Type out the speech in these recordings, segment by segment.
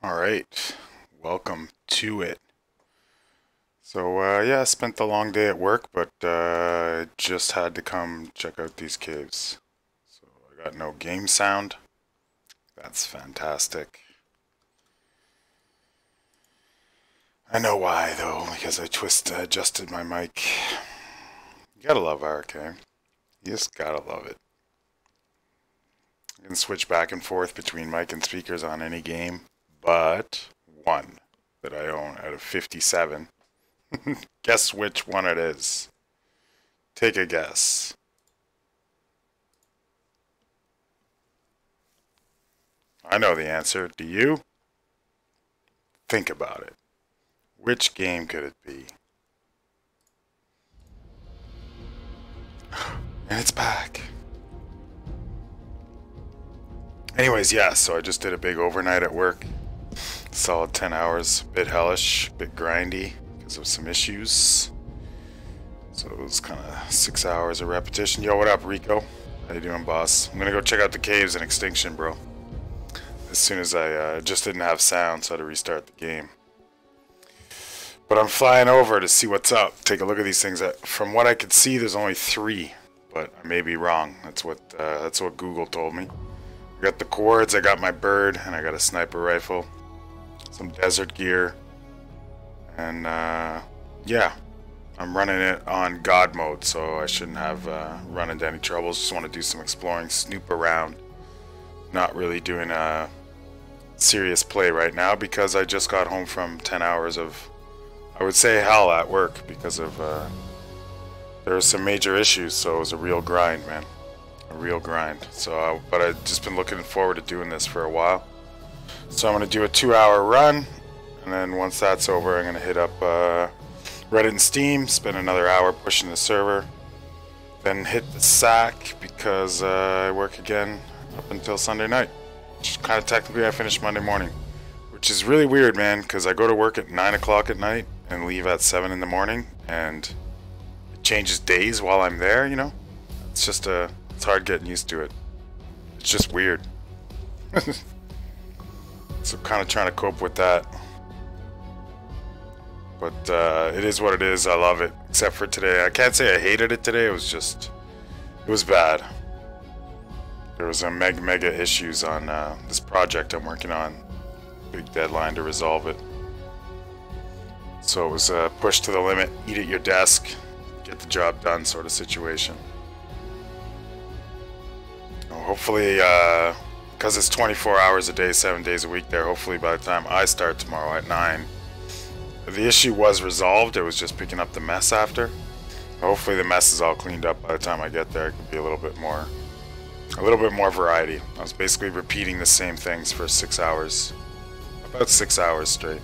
All right, welcome to it. So, yeah, I spent the long day at work, but just had to come check out these caves. So, I got no game sound. That's fantastic. I know why, though, because I adjusted my mic. You gotta love RK. You just gotta love it. You can switch back and forth between mic and speakers on any game, but one that I own out of 57. Guess which one it is. Take a guess. I know the answer. Do you? Think about it. Which game could it be? And it's back. Anyways, yeah, so I just did a big overnight at work. Solid 10 hours. Bit hellish, bit grindy because of some issues. So it was kind of 6 hours of repetition. Yo, what up, Rico? How you doing, boss? I'm gonna go check out the caves in Extinction, bro. As soon as I just didn't have sound, so I had to restart the game. But I'm flying over to see what's up. Take a look at these things. From what I could see, there's only 3, but I may be wrong. That's what Google told me. I got the cords, I got my bird, and I got a sniper rifle, some desert gear, and yeah, I'm running it on God mode, so I shouldn't have run into any troubles. Just want to do some exploring, snoop around. Not really doing a serious play right now because I just got home from 10 hours of, I would say, hell at work because of there were some major issues, so it was a real grind, man. A real grind. So, but I've just been looking forward to doing this for a while. So I'm going to do a 2-hour run, and then once that's over, I'm going to hit up Reddit and Steam, spend another hour pushing the server, then hit the sack because I work again up until Sunday night. Kind of technically I finish Monday morning, which is really weird, man, because I go to work at 9 o'clock at night and leave at 7 in the morning, and it changes days while I'm there, you know? It's just it's hard getting used to it. It's just weird. So kind of trying to cope with that. But it is what it is. I love it. Except for today. I can't say I hated it today. It was bad. There was a mega issues on this project I'm working on. Big deadline to resolve it. So it was pushed to the limit. Eat at your desk. Get the job done sort of situation. Hopefully, because it's 24 hours a day, 7 days a week there, hopefully by the time I start tomorrow at 9, the issue was resolved. It was just picking up the mess after. Hopefully the mess is all cleaned up by the time I get there. It could be a little bit more variety. I was basically repeating the same things for 6 hours. About 6 hours straight.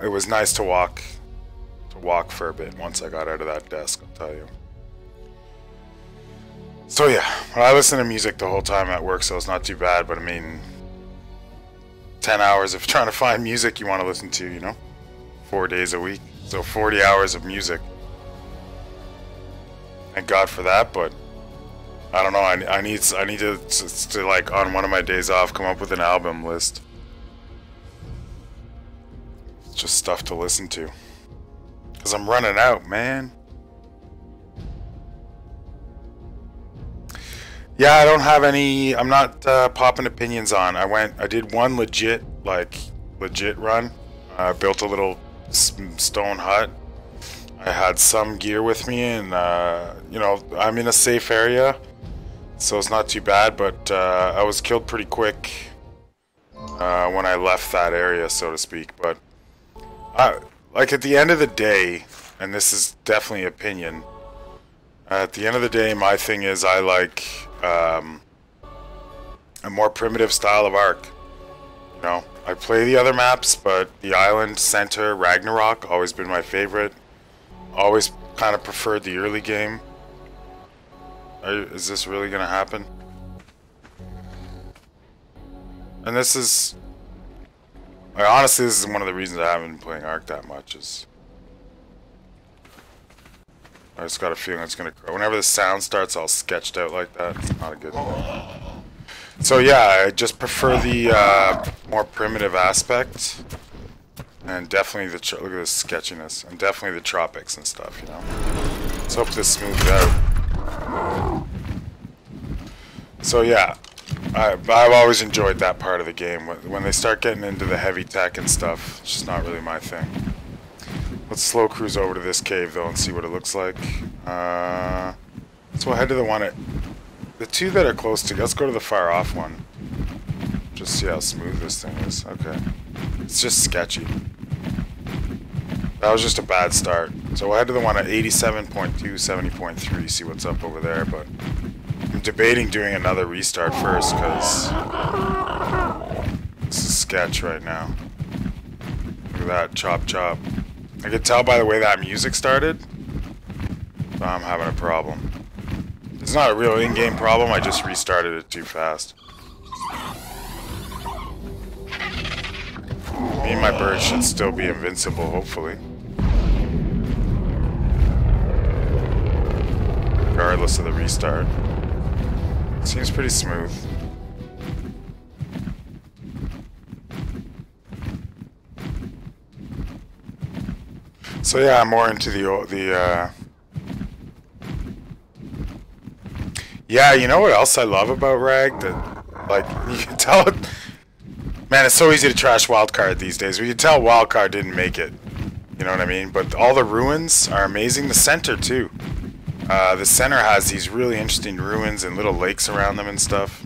It was nice to walk for a bit once I got out of that desk, I'll tell you. So yeah, I listen to music the whole time at work, so it's not too bad, but I mean, 10 hours of trying to find music you want to listen to, you know? 4 days a week, so 40 hours of music. Thank God for that, but I don't know, I need to like, on one of my days off, come up with an album list. It's just stuff to listen to. Because I'm running out, man. Yeah, I don't have any. I'm not popping opinions on. I did one legit run. I built a little stone hut. I had some gear with me, and you know, I'm in a safe area, so it's not too bad. But I was killed pretty quick when I left that area, so to speak. But like at the end of the day, and this is definitely opinion. At the end of the day, my thing is I like a more primitive style of Ark. You know, I play the other maps, but the Island, Center, Ragnarok, always been my favorite. Always kind of preferred the early game. Is this really gonna happen? And this is... honestly, this is one of the reasons I haven't been playing Ark that much, is... I just got a feeling it's gonna... Whenever the sound starts all sketched out like that, it's not a good thing. So yeah, I just prefer the more primitive aspect, and definitely the look at this sketchiness, and definitely the tropics and stuff. You know. Let's hope this smooths out. So yeah, I've always enjoyed that part of the game. When they start getting into the heavy tech and stuff, it's just not really my thing. Let's slow cruise over to this cave though and see what it looks like. So we'll head to the one at the two that are close to. Let's go to the far off one. Just see how smooth this thing is. Okay, it's just sketchy. That was just a bad start. So we'll head to the one at 87.2, 70.3. See what's up over there, but. I'm debating doing another restart first because this is sketch right now. Look at that, chop chop. I could tell by the way that music started, so I'm having a problem. It's not a real in-game problem, I just restarted it too fast. Me and my bird should still be invincible, hopefully. Regardless of the restart. Seems pretty smooth. So yeah, I'm more into yeah, you know what else I love about Rag? That, like, you can tell it... Man, it's so easy to trash Wildcard these days. We can tell Wildcard didn't make it. You know what I mean? But all the ruins are amazing. The center, too. The center has these really interesting ruins and little lakes around them and stuff.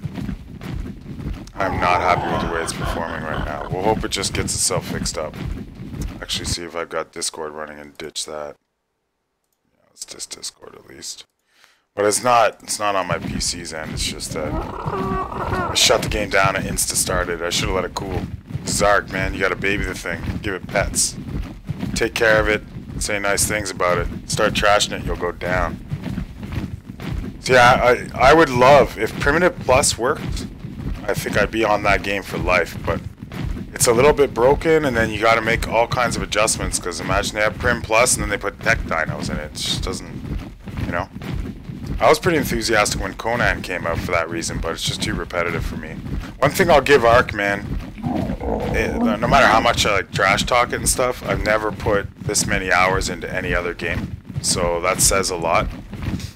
I'm not happy with the way it's performing right now. We'll hope it just gets itself fixed up. Actually see if I've got Discord running and ditch that. Yeah, let's just Discord at least. But it's not on my PC's end, it's just that I shut the game down and Insta started. I should have let it cool. Zark, man, you gotta baby the thing. Give it pets. Take care of it. Say nice things about it. Start trashing it, you'll go down. So yeah, I would love, if Primitive Plus worked, I think I'd be on that game for life, but it's a little bit broken and then you gotta make all kinds of adjustments, because imagine they have Prim Plus and then they put tech dinos in it. It just doesn't, you know. I was pretty enthusiastic when Conan came out for that reason, but it's just too repetitive for me. One thing I'll give Ark, man, no matter how much I like trash talk it and stuff, I've never put this many hours into any other game. So that says a lot.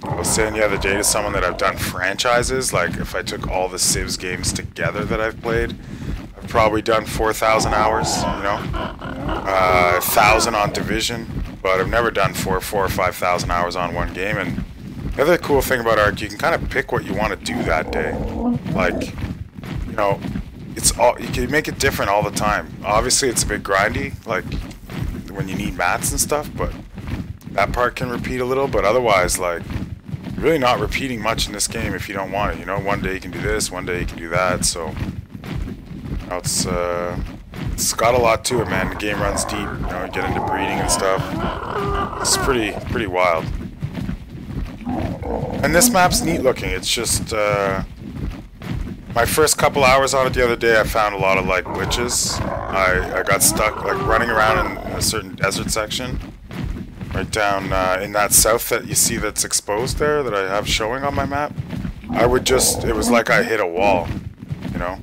I was saying the other day to someone that I've done franchises, like if I took all the Civs games together that I've played, I've probably done 4,000 hours, you know? 1,000 on Division, but I've never done 4,000 or 5,000 hours on one game. And the other cool thing about Ark, you can kind of pick what you want to do that day. Like, you know, it's all, you can make it different all the time. Obviously it's a bit grindy, like when you need mats and stuff, but that part can repeat a little, but otherwise, like, you're really not repeating much in this game if you don't want it, you know? One day you can do this, one day you can do that, so, you know, it's got a lot to it, man. The game runs deep, you know, you get into breeding and stuff. It's pretty wild. And this map's neat looking. It's just, my first couple hours on it the other day, I found a lot of, like, glitches. I got stuck, like, running around in a certain desert section. Right down in that south that you see that's exposed there, that I have showing on my map. I would just, it was like I hit a wall, you know?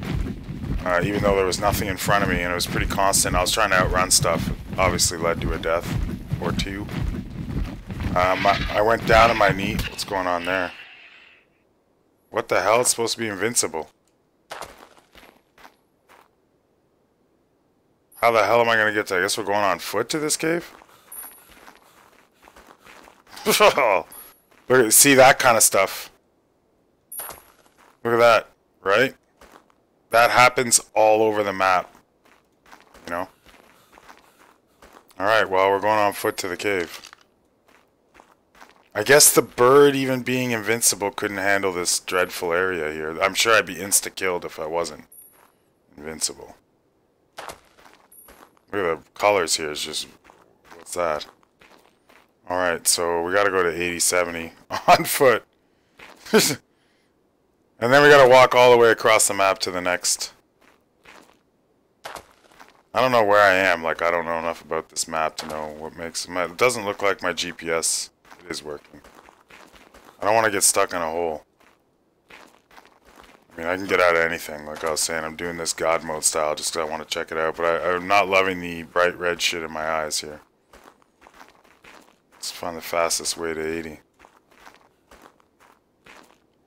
Even though there was nothing in front of me, and it was pretty constant. I was trying to outrun stuff. It obviously led to a death or two. I went down on my knee. What's going on there? What the hell? It's supposed to be invincible. How the hell am I going to get to? I guess we're going on foot to this cave? Look at, see that kind of stuff. Look at that, right? That happens all over the map. You know? Alright, well, we're going on foot to the cave. I guess the bird, even being invincible, couldn't handle this dreadful area here. I'm sure I'd be insta-killed if I wasn't invincible. Look at the colors here. It's just... What's that? Alright, so we gotta go to 80-70 on foot. And then we gotta walk all the way across the map to the next. I don't know where I am. Like, I don't know enough about this map to know what makes it. It doesn't look like my GPS is working. I don't want to get stuck in a hole. I mean, I can get out of anything. Like I was saying, I'm doing this God mode style just because I want to check it out. But I'm not loving the bright red shit in my eyes here. Let's find the fastest way to 80.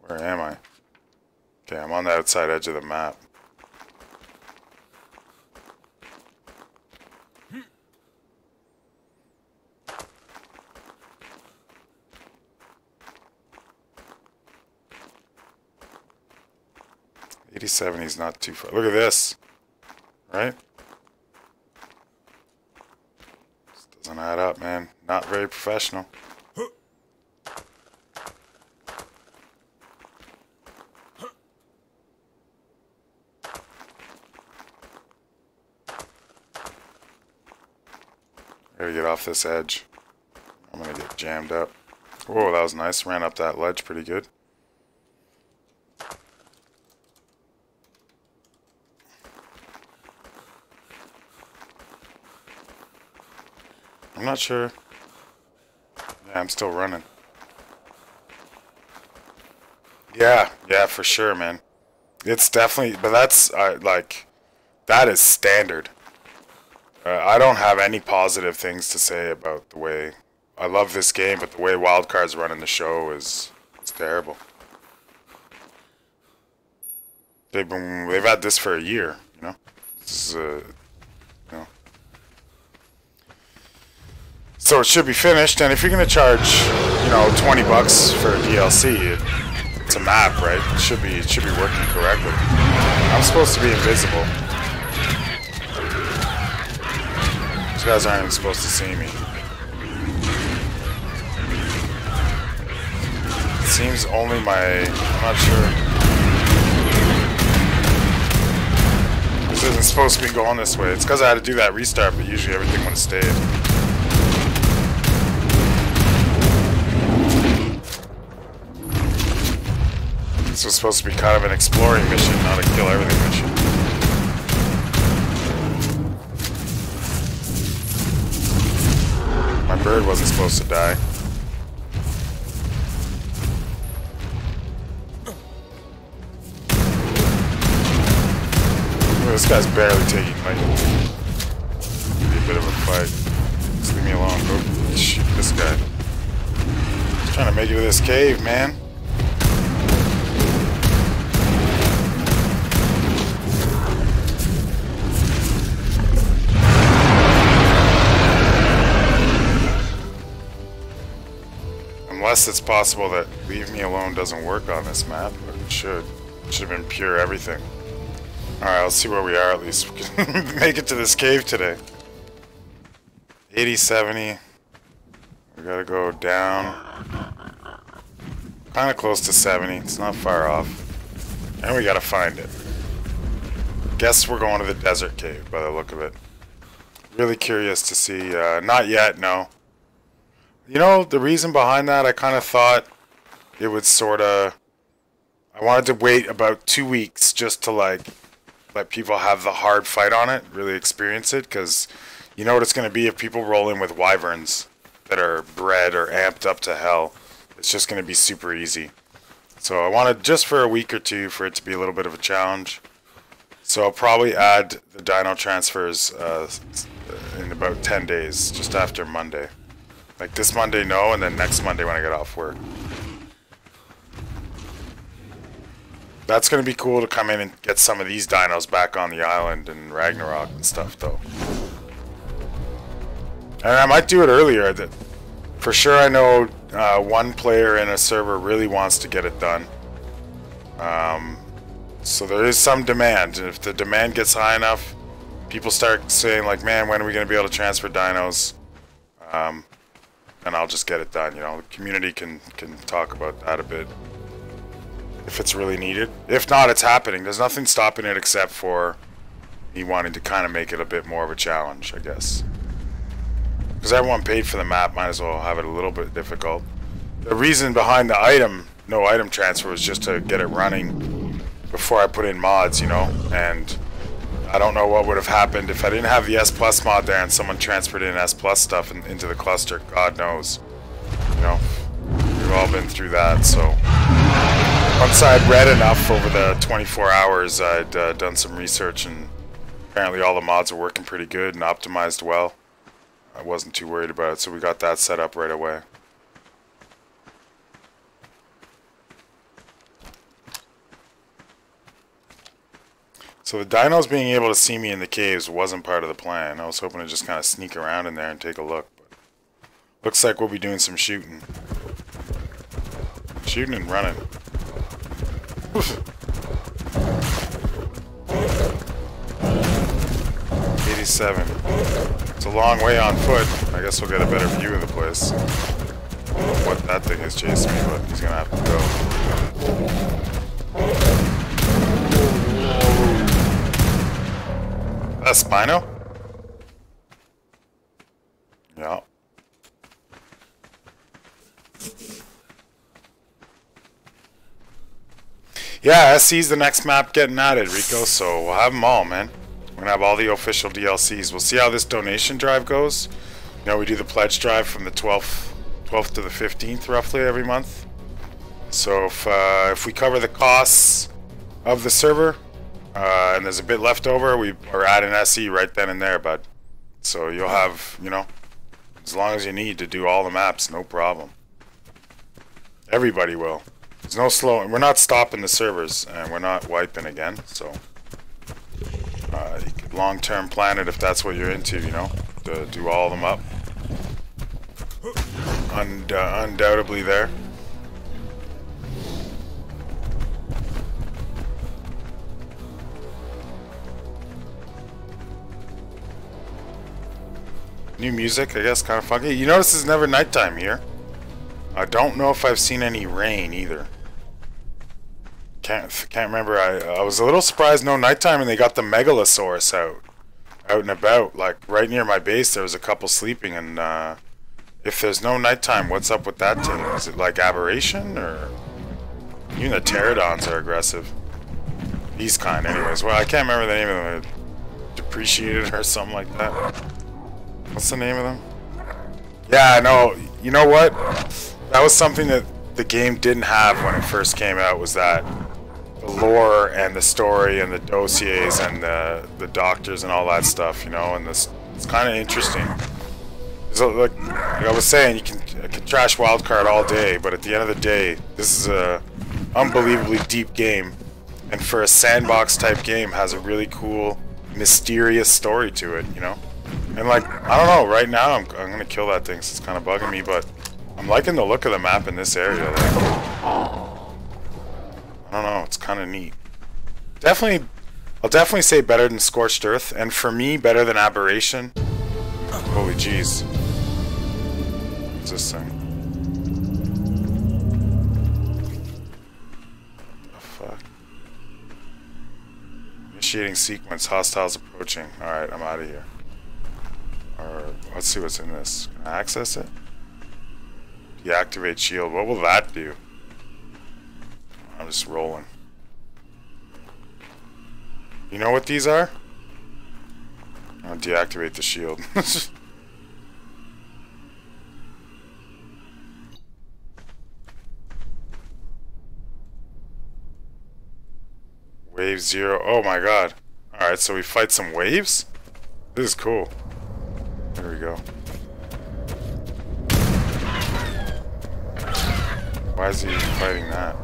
Where am I? Okay, I'm on the outside edge of the map. '70 is not too far. Look at this, right? This doesn't add up, man. Not very professional. Gotta get off this edge. I'm gonna get jammed up. Whoa, that was nice. Ran up that ledge pretty good. I'm not sure. Yeah, I'm still running. Yeah, for sure, man. It's definitely, but that's like, that is standard. I don't have any positive things to say about the way, I love this game, but the way wildcards run in the show is terrible. They've had this for a year, you know. This is you know. So it should be finished, and if you're gonna charge, you know, $20 for a DLC, it's a map, right? It should be working correctly. I'm supposed to be invisible. These guys aren't even supposed to see me. It seems only I'm not sure. This isn't supposed to be going this way. It's because I had to do that restart, but usually everything would have stayed. This was supposed to be kind of an exploring mission, not a kill everything mission. My bird wasn't supposed to die. This guy's barely taking light. Be a bit of a fight. Just leave me alone. Go shoot this guy. Just trying to make it to this cave, man. Unless it's possible that leave me alone doesn't work on this map, but it should. It should have been pure everything. Alright, let's see where we are at least. We can make it to this cave today. 80, 70. We gotta go down. Kinda close to 70. It's not far off. And we gotta find it. Guess we're going to the desert cave by the look of it. Really curious to see. Not yet, no. You know, the reason behind that, I kind of thought it would sorta... I wanted to wait about 2 weeks just to, like, let people have the hard fight on it, really experience it, because you know what it's going to be if people roll in with wyverns that are bred or amped up to hell. It's just going to be super easy. So I wanted just for a week or two for it to be a little bit of a challenge. So I'll probably add the dino transfers in about 10 days, just after Monday. Like this Monday, no, and then next Monday when I get off work. That's going to be cool to come in and get some of these dinos back on the island and Ragnarok and stuff, though. And I might do it earlier. That for sure I know one player in a server really wants to get it done. So there is some demand. And if the demand gets high enough, people start saying, like, man, when are we going to be able to transfer dinos? And I'll just get it done, you know. The community can talk about that a bit if it's really needed. If not, it's happening. There's nothing stopping it except for me wanting to kind of make it a bit more of a challenge, I guess. Because everyone paid for the map, might as well have it a little bit difficult. The reason behind the no item transfer was just to get it running before I put in mods, you know. And I don't know what would have happened if I didn't have the S Plus mod there and someone transferred in S Plus stuff into the cluster. God knows. You know, we've all been through that, so. Once I'd read enough over the 24 hours, I'd done some research, and apparently all the mods are working pretty good and optimized well. I wasn't too worried about it, so we got that set up right away. So the dinos being able to see me in the caves wasn't part of the plan. I was hoping to just kind of sneak around in there and take a look. But looks like we'll be doing some shooting. Shooting and running. 87. It's a long way on foot. I guess we'll get a better view of the place. I don't know what that thing is chasing me, but he's gonna have to go. That's Spino? Yeah. Yeah, SC's the next map getting added, Rico, so we'll have them all, man. We're gonna have all the official DLCs. We'll see how this donation drive goes. You know, we do the pledge drive from the 12th to the 15th, roughly, every month. So if we cover the costs of the server, and there's a bit left over, we are adding SE right then and there, bud. So you'll have, you know, as long as you need to do all the maps, no problem. Everybody will. There's no slowing. We're not stopping the servers, and we're not wiping again, so you could long-term plan it if that's what you're into, you know, to do all of them up. Undoubtedly there. New music, I guess, kind of funky. You notice it's never nighttime here. I don't know if I've seen any rain either. Can't remember. I was a little surprised no nighttime, and they got the Megalosaurus out and about. Like right near my base, there was a couple sleeping, and if there's no nighttime, what's up with that team? Is it like aberration, or even the pterodons are aggressive? These kind, anyways. Well, I can't remember the name of them. Depreciated or something like that. What's the name of them? Yeah, no. You know what? That was something that the game didn't have when it first came out, was that the lore and the story and the dossiers and the doctors and all that stuff, you know, and this, it's kind of interesting. So, like I was saying, I can trash Wildcard all day, but at the end of the day, this is a unbelievably deep game, and for a sandbox type game, has a really cool, mysterious story to it, you know. And like, I don't know, right now I'm gonna kill that thing, so it's kind of bugging me, but I'm liking the look of the map in this area. Like, I don't know, it's kind of neat. Definitely, I'll definitely say better than Scorched Earth, and for me, better than Aberration. Holy jeez. What's this thing? What the fuck? Initiating sequence, hostiles approaching. Alright, I'm out of here. Or, let's see what's in this. Can I access it? Deactivate shield. What will that do? I'm just rolling. You know what these are? I'll deactivate the shield. Wave 0. Oh my god. Alright, so we fight some waves? This is cool. There we go. Why is he fighting that?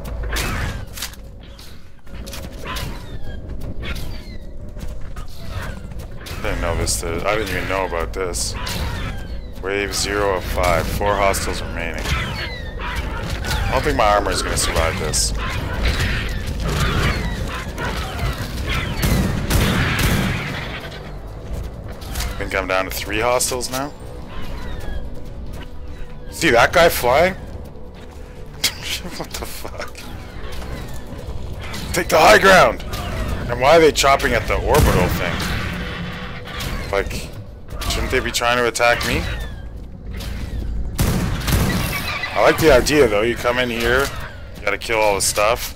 I didn't know this. I didn't even know about this. Wave 0 of 5. 4 hostiles remaining. I don't think my armor is going to survive this. I think I'm down to 3 hostiles now. See that guy flying? What the fuck? Take the high ground! And why are they chopping at the orbital thing? Like, shouldn't they be trying to attack me? I like the idea though. You come in here, you gotta kill all the stuff,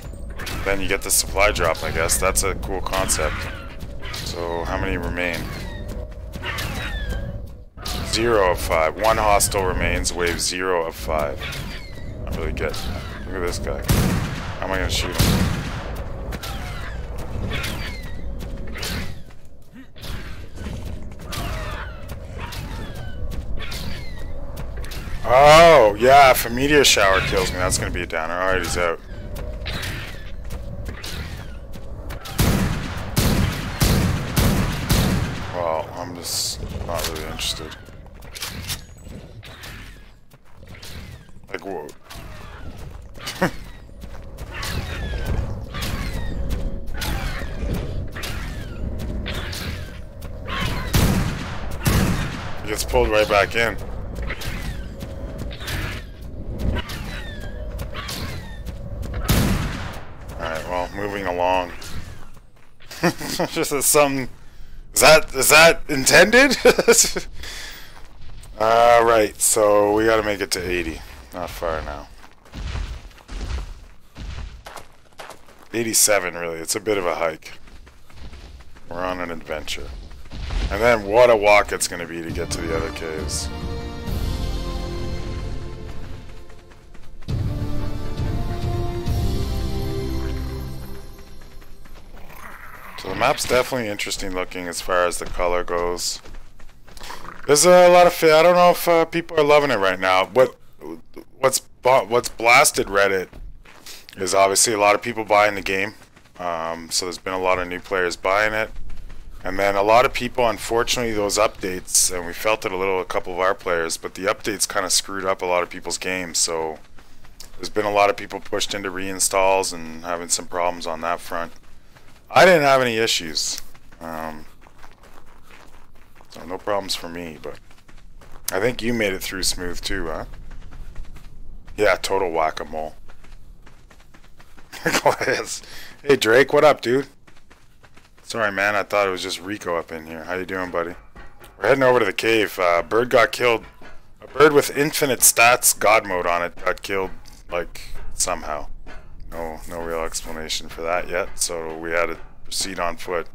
then you get the supply drop, I guess. That's a cool concept. So, how many remain? 0 of 5. 1 hostile remains, wave 0 of 5. Not really get. Look at this guy. How am I gonna shoot him? Oh, yeah, if a meteor shower kills me, that's gonna be a downer. Alright, he's out. Well, I'm just not really interested. Like, whoa. He gets pulled right back in. Alright, well, moving along. Just as some... Is that intended? Right, so we gotta make it to 80. Not far now. 87, really. It's a bit of a hike. We're on an adventure. And then what a walk it's gonna be to get to the other caves. So the map's definitely interesting looking as far as the color goes. There's a lot of I don't know if people are loving it right now. What's blasted Reddit is obviously a lot of people buying the game. So there's been a lot of new players buying it, and then a lot of people, unfortunately, those updates, and we felt it a couple of our players, but the updates kind of screwed up a lot of people's games. So there's been a lot of people pushed into reinstalls and having some problems on that front. I didn't have any issues. So no problems for me, but I think you made it through smooth too, huh? Yeah, total whack-a-mole. Hey Drake, what up, dude? Sorry, man, I thought it was just Rico up in here. How you doing, buddy? We're heading over to the cave. Bird got killed. A bird with infinite stats God mode on it got killed, like, somehow. No real explanation for that yet, so we had to proceed on foot.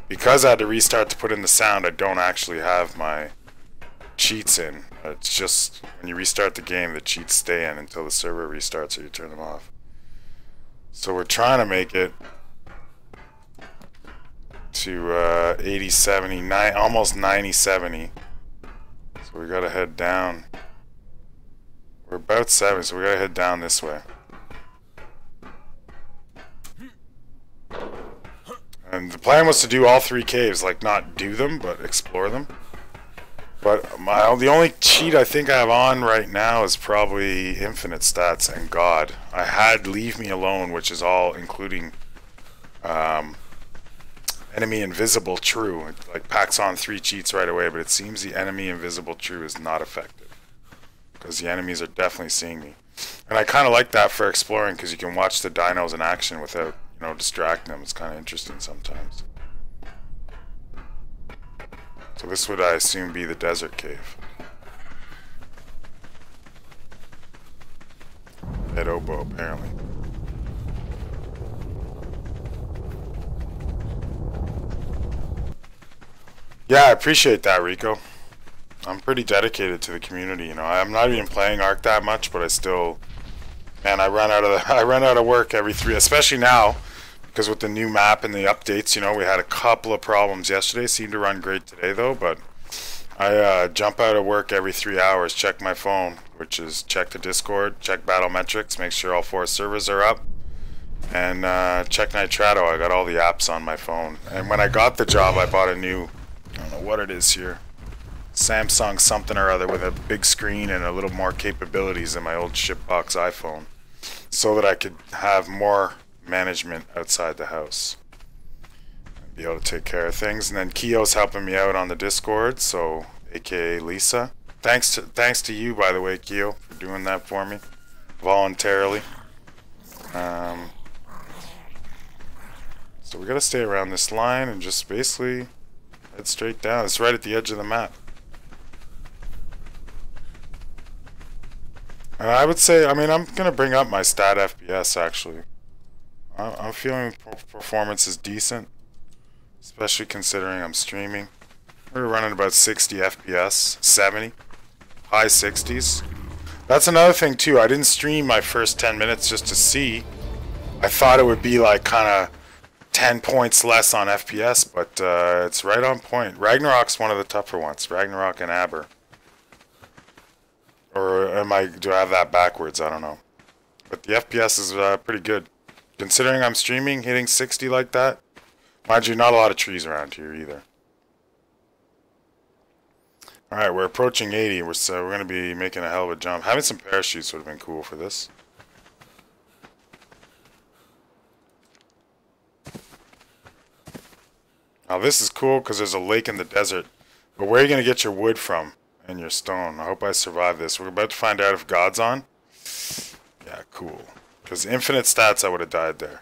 Because I had to restart to put in the sound, I don't actually have my cheats in. It's just when you restart the game, the cheats stay in until the server restarts or you turn them off. So we're trying to make it to 80, 70, almost 90, 70. So we gotta head down. We're about 70, so we gotta head down this way. And the plan was to do all 3 caves, like not do them, but explore them. But the only cheat I think I have on right now is probably infinite stats and God. I had Leave Me Alone, which is all including enemy invisible true. It like packs on 3 cheats right away, but it seems the enemy invisible true is not effective because the enemies are definitely seeing me. And I kind of like that for exploring because you can watch the dinos in action without, you know, distracting them. It's kind of interesting sometimes. So this would, I assume, be the desert cave. Dead oboe, apparently. Yeah, I appreciate that, Rico. I'm pretty dedicated to the community, you know. I'm not even playing Ark that much, but I still, man, I run out of work every 3, especially now, because with the new map and the updates, you know, we had a couple of problems yesterday. Seemed to run great today, though, but I jump out of work every 3 hours, check my phone, which is check the Discord, check Battlemetrics, make sure all 4 servers are up, and check Nitrato. I got all the apps on my phone. And when I got the job, I bought a new, I don't know what it is here, Samsung something or other with a big screen and a little more capabilities than my old shipbox iPhone, so that I could have more management outside the house, be able to take care of things. And then Keo's helping me out on the Discord, so aka Lisa. Thanks to you, by the way, Keo, for doing that for me voluntarily. So we gotta stay around this line and just basically head straight down. It's right at the edge of the map. And I would say, I mean, I'm gonna bring up my stat FPS actually. I'm feeling performance is decent, especially considering I'm streaming. We're running about 60 FPS, 70, high 60s. That's another thing too. I didn't stream my first 10 minutes just to see I thought it would be like kind of 10 points less on FPS, but it's right on point. Ragnarok's one of the tougher ones. Ragnarok and Aber. Or do I have that backwards? I don't know. But the FPS is pretty good. Considering I'm streaming, hitting 60 like that. Mind you, not a lot of trees around here either. Alright, we're approaching 80, we're going to be making a hell of a jump. Having some parachutes would have been cool for this. Now this is cool because there's a lake in the desert. But where are you going to get your wood from and your stone? I hope I survive this. We're about to find out if God's on. Yeah, cool. Because infinite stats, I would have died there.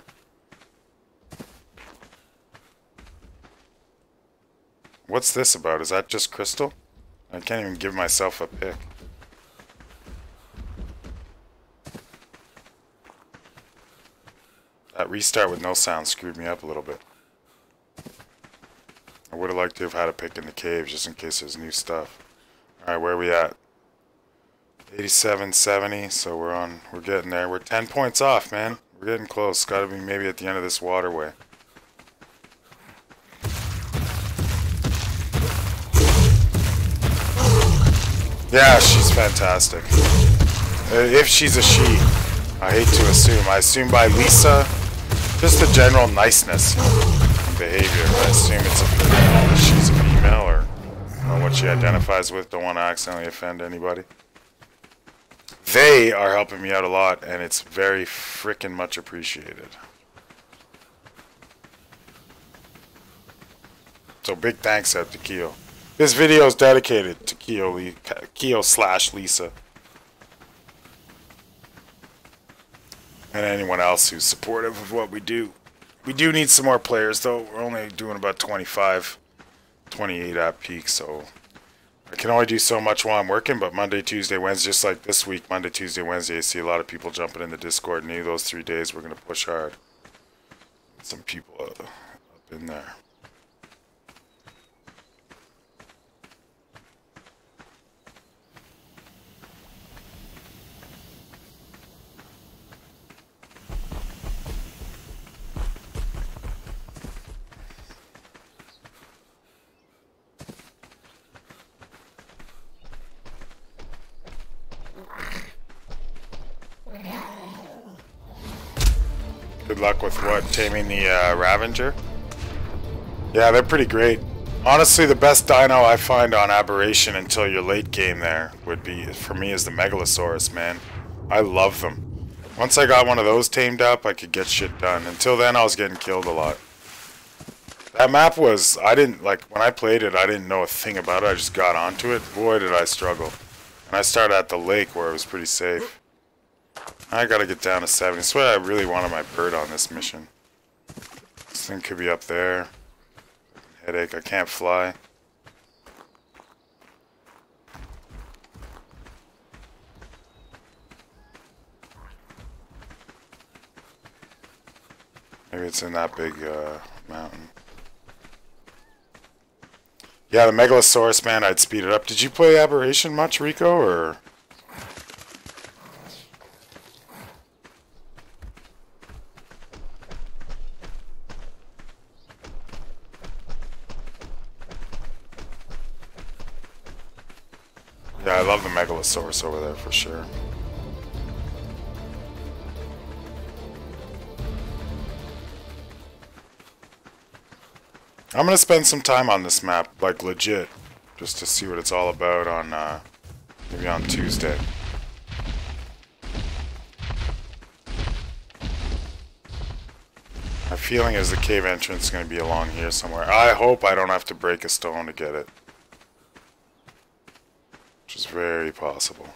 What's this about? Is that just crystal? I can't even give myself a pick. That restart with no sound screwed me up a little bit. I would have liked to have had a pick in the cave just in case there's new stuff. Alright, where are we at? 87, 70, so we're getting there. We're 10 points off, man. We're getting close. Gotta be maybe at the end of this waterway. Yeah, she's fantastic. If she's a she. I hate to assume. I assume by Lisa, just the general niceness and behavior. I assume it's she's a female, or I don't know what she identifies with. Don't want to accidentally offend anybody. They are helping me out a lot, and it's very frickin' much appreciated. So big thanks out to Keo. This video is dedicated to Keo/Lisa. And anyone else who's supportive of what we do. We do need some more players, though. We're only doing about 25, 28 at peak, so I can only do so much while I'm working, but Monday, Tuesday, Wednesday, just like this week, Monday, Tuesday, Wednesday, I see a lot of people jumping in the Discord, and those 3 days we're going to push hard. Some people up in there. Good luck with what? Taming the Ravager? Yeah, they're pretty great. Honestly, the best dino I find on Aberration until your late game there would be, for me, is the Megalosaurus, man. I love them. Once I got one of those tamed up, I could get shit done. Until then, I was getting killed a lot. That map was, when I played it, I didn't know a thing about it. I just got onto it. Boy, did I struggle. And I started at the lake where it was pretty safe. I gotta get down to 70. That's why I really wanted my bird on this mission. This thing could be up there. Headache, I can't fly. Maybe it's in that big mountain. Yeah, the Megalosaurus, man, I'd speed it up. Did you play Aberration much, Rico, or...? Yeah, I love the Megalosaurus over there for sure. I'm gonna spend some time on this map, like legit, just to see what it's all about on, maybe on Tuesday. My feeling is the cave entrance is gonna be along here somewhere. I hope I don't have to break a stone to get it. Which is very possible.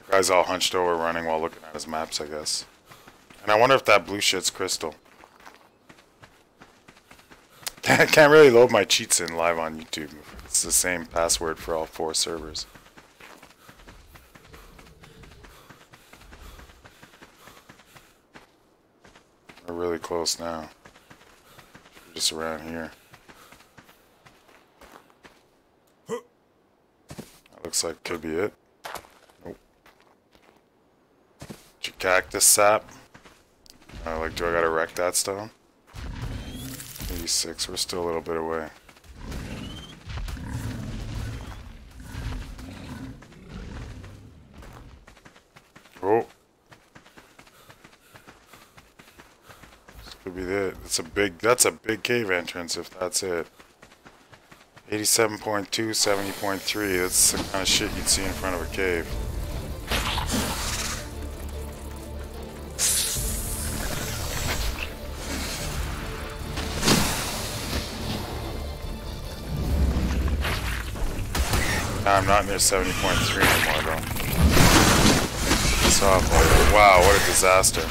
The guy's all hunched over running while looking at his maps, I guess. And I wonder if that blue shit's crystal. I can't really load my cheats in live on YouTube. It's the same password for all 4 servers. We're really close now. We're just around here. That looks like could be it. Nope. cactus sap. Like, do I gotta wreck that stone? 86, we're still a little bit away. Oh. This could be it. That's a big cave entrance if that's it. 87.2, 70.3, that's the kind of shit you'd see in front of a cave. I'm not near 70.3 anymore though. So, wow, what a disaster.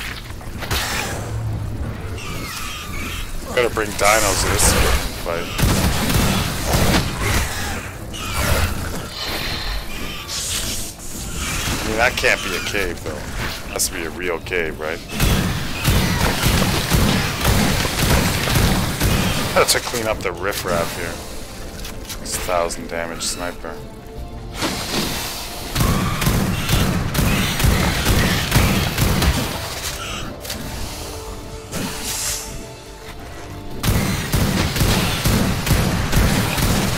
Gotta bring dinos to this fight. I mean, that can't be a cave though. It has to be a real cave, right? Gotta to clean up the riffraff here. This 1,000 damage sniper.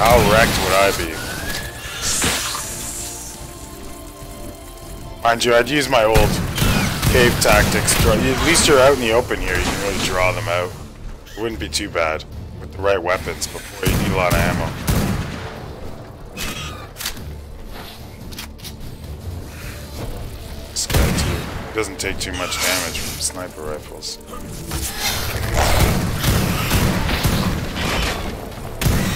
How wrecked would I be? Mind you, I'd use my old cave tactics. At least you're out in the open here, you can really draw them out. It wouldn't be too bad with the right weapons before you need a lot of ammo. This guy too. He doesn't take too much damage from sniper rifles.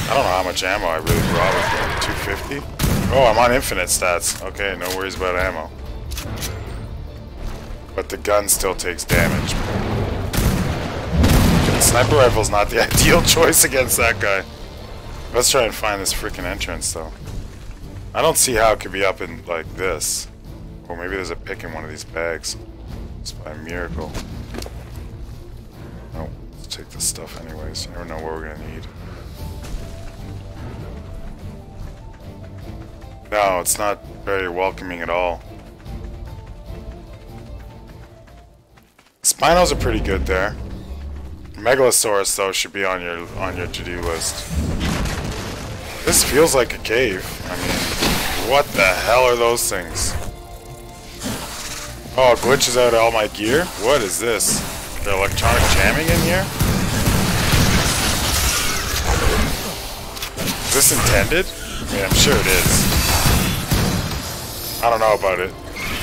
I don't know how much ammo I really brought with me. 250? Oh, I'm on infinite stats. Okay, no worries about ammo. But the gun still takes damage. The sniper rifle's not the ideal choice against that guy. Let's try and find this freaking entrance, though. I don't see how it could be up in, like, this. Or maybe there's a pick in one of these bags. Just by a miracle. Nope. Let's take this stuff anyways. You never know what we're gonna need. No, it's not very welcoming at all. Spinos are pretty good there. Megalosaurus though should be on your to-do list. This feels like a cave. I mean, what the hell are those things? Oh, it glitches out all my gear? What is this? The electronic jamming in here? Is this intended? I mean, I'm sure it is. I don't know about it.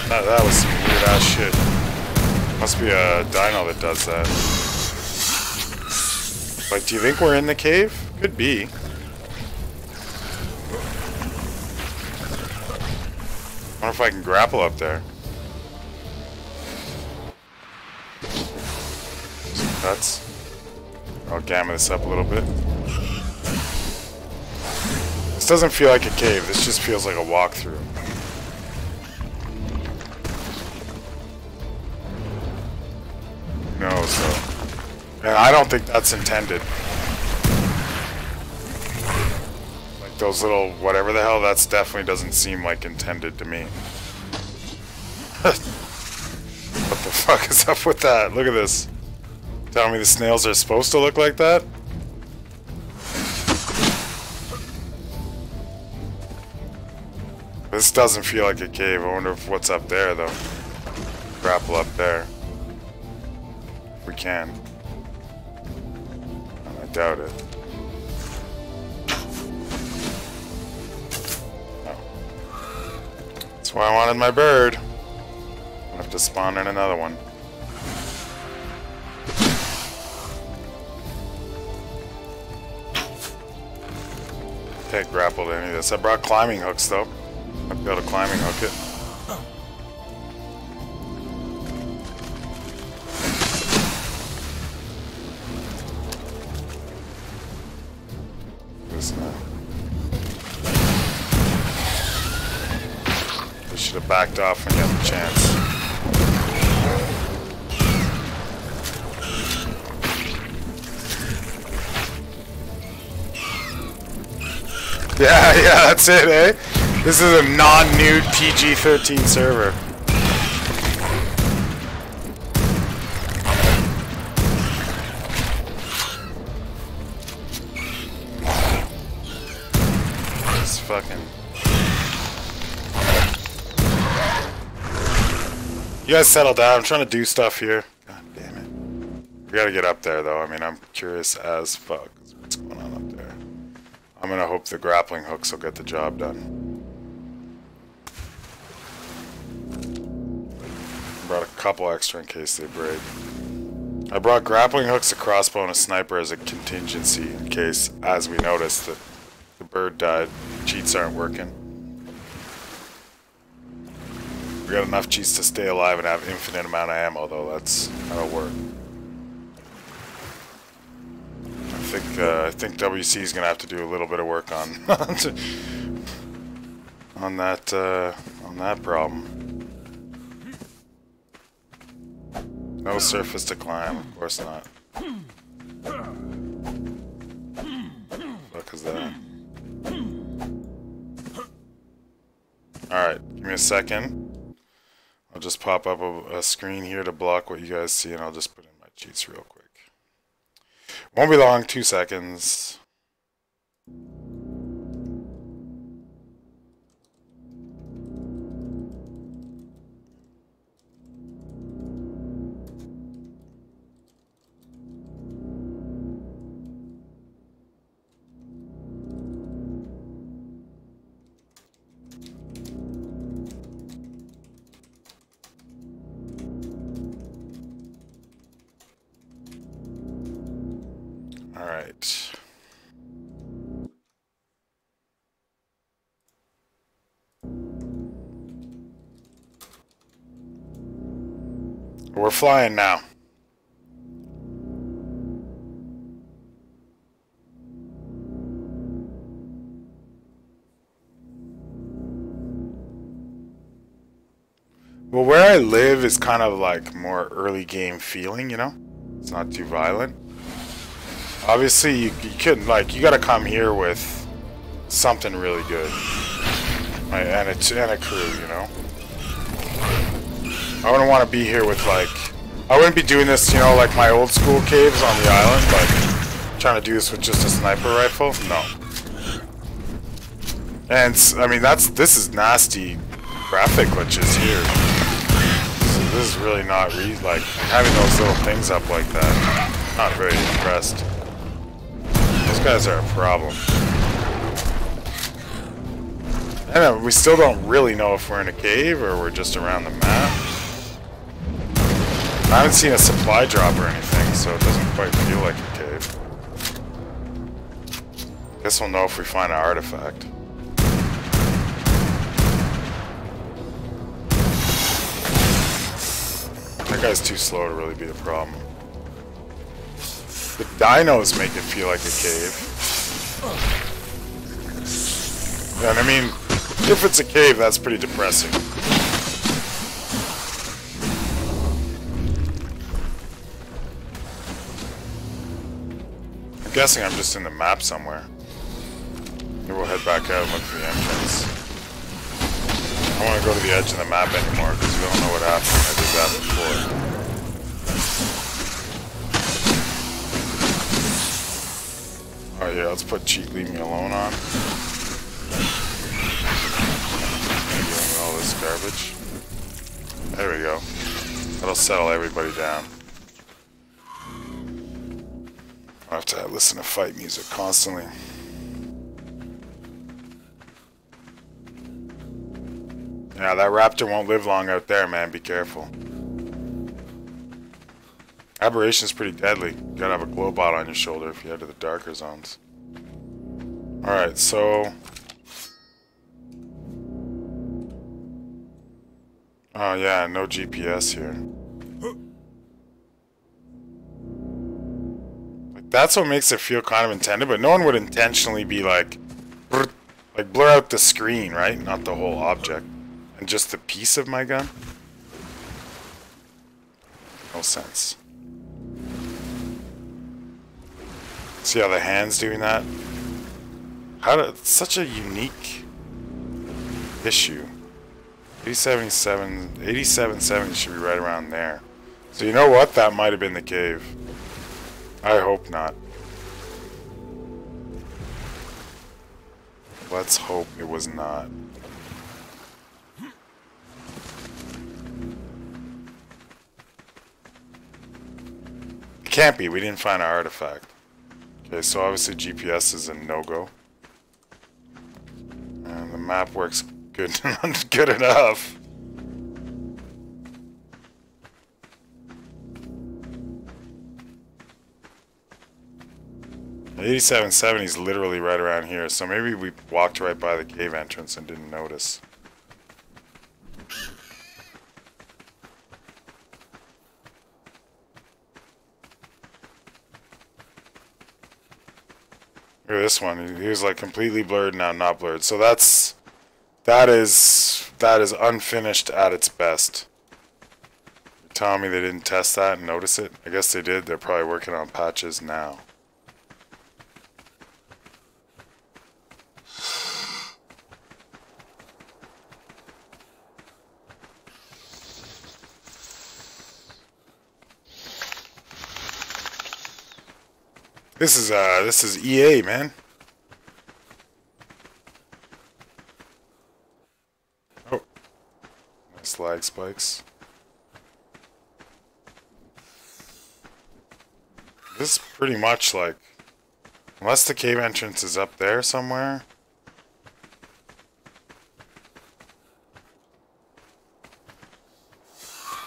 That was some weird ass shit. Must be a dino that does that. Like, do you think we're in the cave? Could be. I wonder if I can grapple up there. Some cuts. I'll gamma this up a little bit. This doesn't feel like a cave. This just feels like a walkthrough. No, so. And I don't think that's intended. Like those little whatever the hell, that's definitely doesn't seem like intended to me. What the fuck is up with that? Look at this. Telling me the snails are supposed to look like that? This doesn't feel like a cave. I wonder if what's up there though. Grapple up there. We can. I doubt it. No. That's why I wanted my bird. I'll have to spawn in another one. Can't grapple to any of this. I brought climbing hooks though. I'll be able to climbing hook it. We should have backed off when you had the chance. Yeah, that's it, eh? This is a non-nude PG-13 server. fucking... You guys settle down. I'm trying to do stuff here. God damn it. We gotta get up there, though. I mean, I'm curious as fuck. What's going on up there? I'm gonna hope the grappling hooks will get the job done. Brought a couple extra in case they break. I brought grappling hooks, a crossbow, and a sniper as a contingency in case, as we noticed, that the bird died. Cheats aren't working. We got enough cheats to stay alive and have infinite amount of ammo, though. That's that'll work. I think WC is gonna have to do a little bit of work on on that problem. No surface to climb, of course not. What is that? Alright, give me a second. I'll just pop up a screen here to block what you guys see, and I'll just put in my cheats real quick. Won't be long, 2 seconds. Alright. We're flying now. Well, where I live is kind of like more early game feeling, you know? It's not too violent. Obviously, you couldn't, like, you gotta come here with something really good. Right, and a crew, you know? I wouldn't want to be here with, like... I wouldn't be doing this, you know, like my old school caves on the island, like, trying to do this with just a sniper rifle? No. And, I mean, this is nasty graphic glitches here. So this is really not, like, having those little things up like that. Not very impressed. Those guys are a problem. And we still don't really know if we're in a cave or we're just around the map. I haven't seen a supply drop or anything, so it doesn't quite feel like a cave. Guess we'll know if we find an artifact. That guy's too slow to really be a problem. The dinos make it feel like a cave. And I mean, if it's a cave, that's pretty depressing. I'm guessing I'm just in the map somewhere. Maybe we'll head back out and look for the entrance. I don't want to go to the edge of the map anymore because we don't know what happened when I did that before. Oh yeah, let's put cheat leave me alone on. Dealing with all this garbage. There we go. That'll settle everybody down. I'll have to listen to fight music constantly. Yeah, that raptor won't live long out there, man. Be careful. Aberration's pretty deadly. You gotta have a glow bot on your shoulder if you head to the darker zones. Alright, so... Oh yeah, no GPS here. Like, that's what makes it feel kind of intended, but no one would intentionally be like blur out the screen, right? Not the whole object. And just the piece of my gun? No sense. See how the hand's doing that? It's such a unique issue. 8770 should be right around there. So you know what? That might have been the cave. I hope not. Let's hope it was not. It can't be. We didn't find our artifact. Okay, so obviously GPS is a no-go. And the map works good, good enough. The 8770 is literally right around here, so maybe we walked right by the cave entrance and didn't notice. Look at this one. He was like completely blurred, now not blurred. So that is unfinished at its best. You're telling me they didn't test that and notice it? I guess they did. They're probably working on patches now. This is EA, man. Oh, nice lag spikes. This is pretty much like, unless the cave entrance is up there somewhere.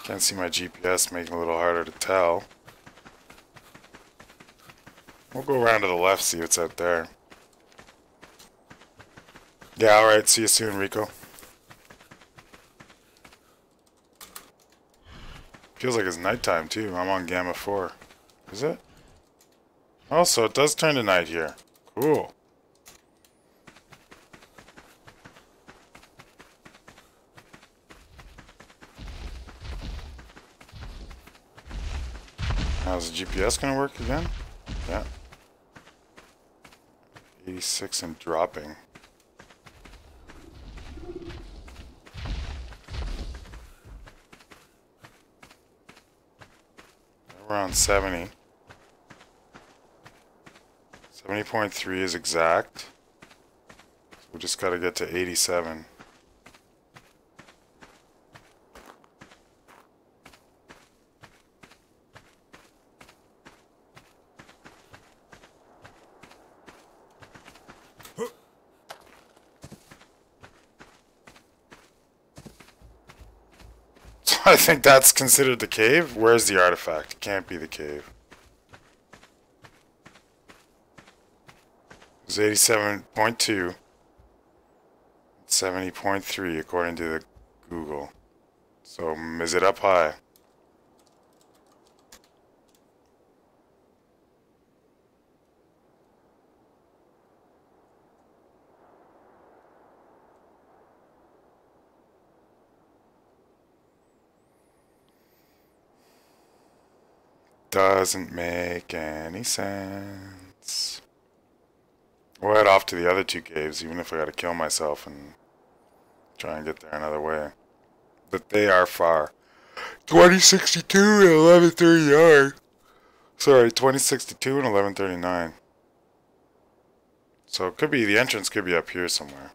Can't see my GPS, making it a little harder to tell. We'll go around to the left, see what's out there. Yeah, alright, see you soon, Rico. Feels like it's nighttime, too. I'm on Gamma 4. Is it? Oh, so it does turn to night here. Cool. How's the GPS gonna work again? Yeah. 86 and dropping. We're on 70. 70.3 is exact. So we just gotta get to 87. I think that's considered the cave. Where's the artifact? It can't be the cave. It's 87.2. 70.3 according to the Google. So is it up high? Doesn't make any sense. We'll head off to the other two caves, even if I gotta kill myself and try and get there another way. But they are far. 2062 and 1139. Sorry, 2062 and 1139. So it could be, the entrance could be up here somewhere.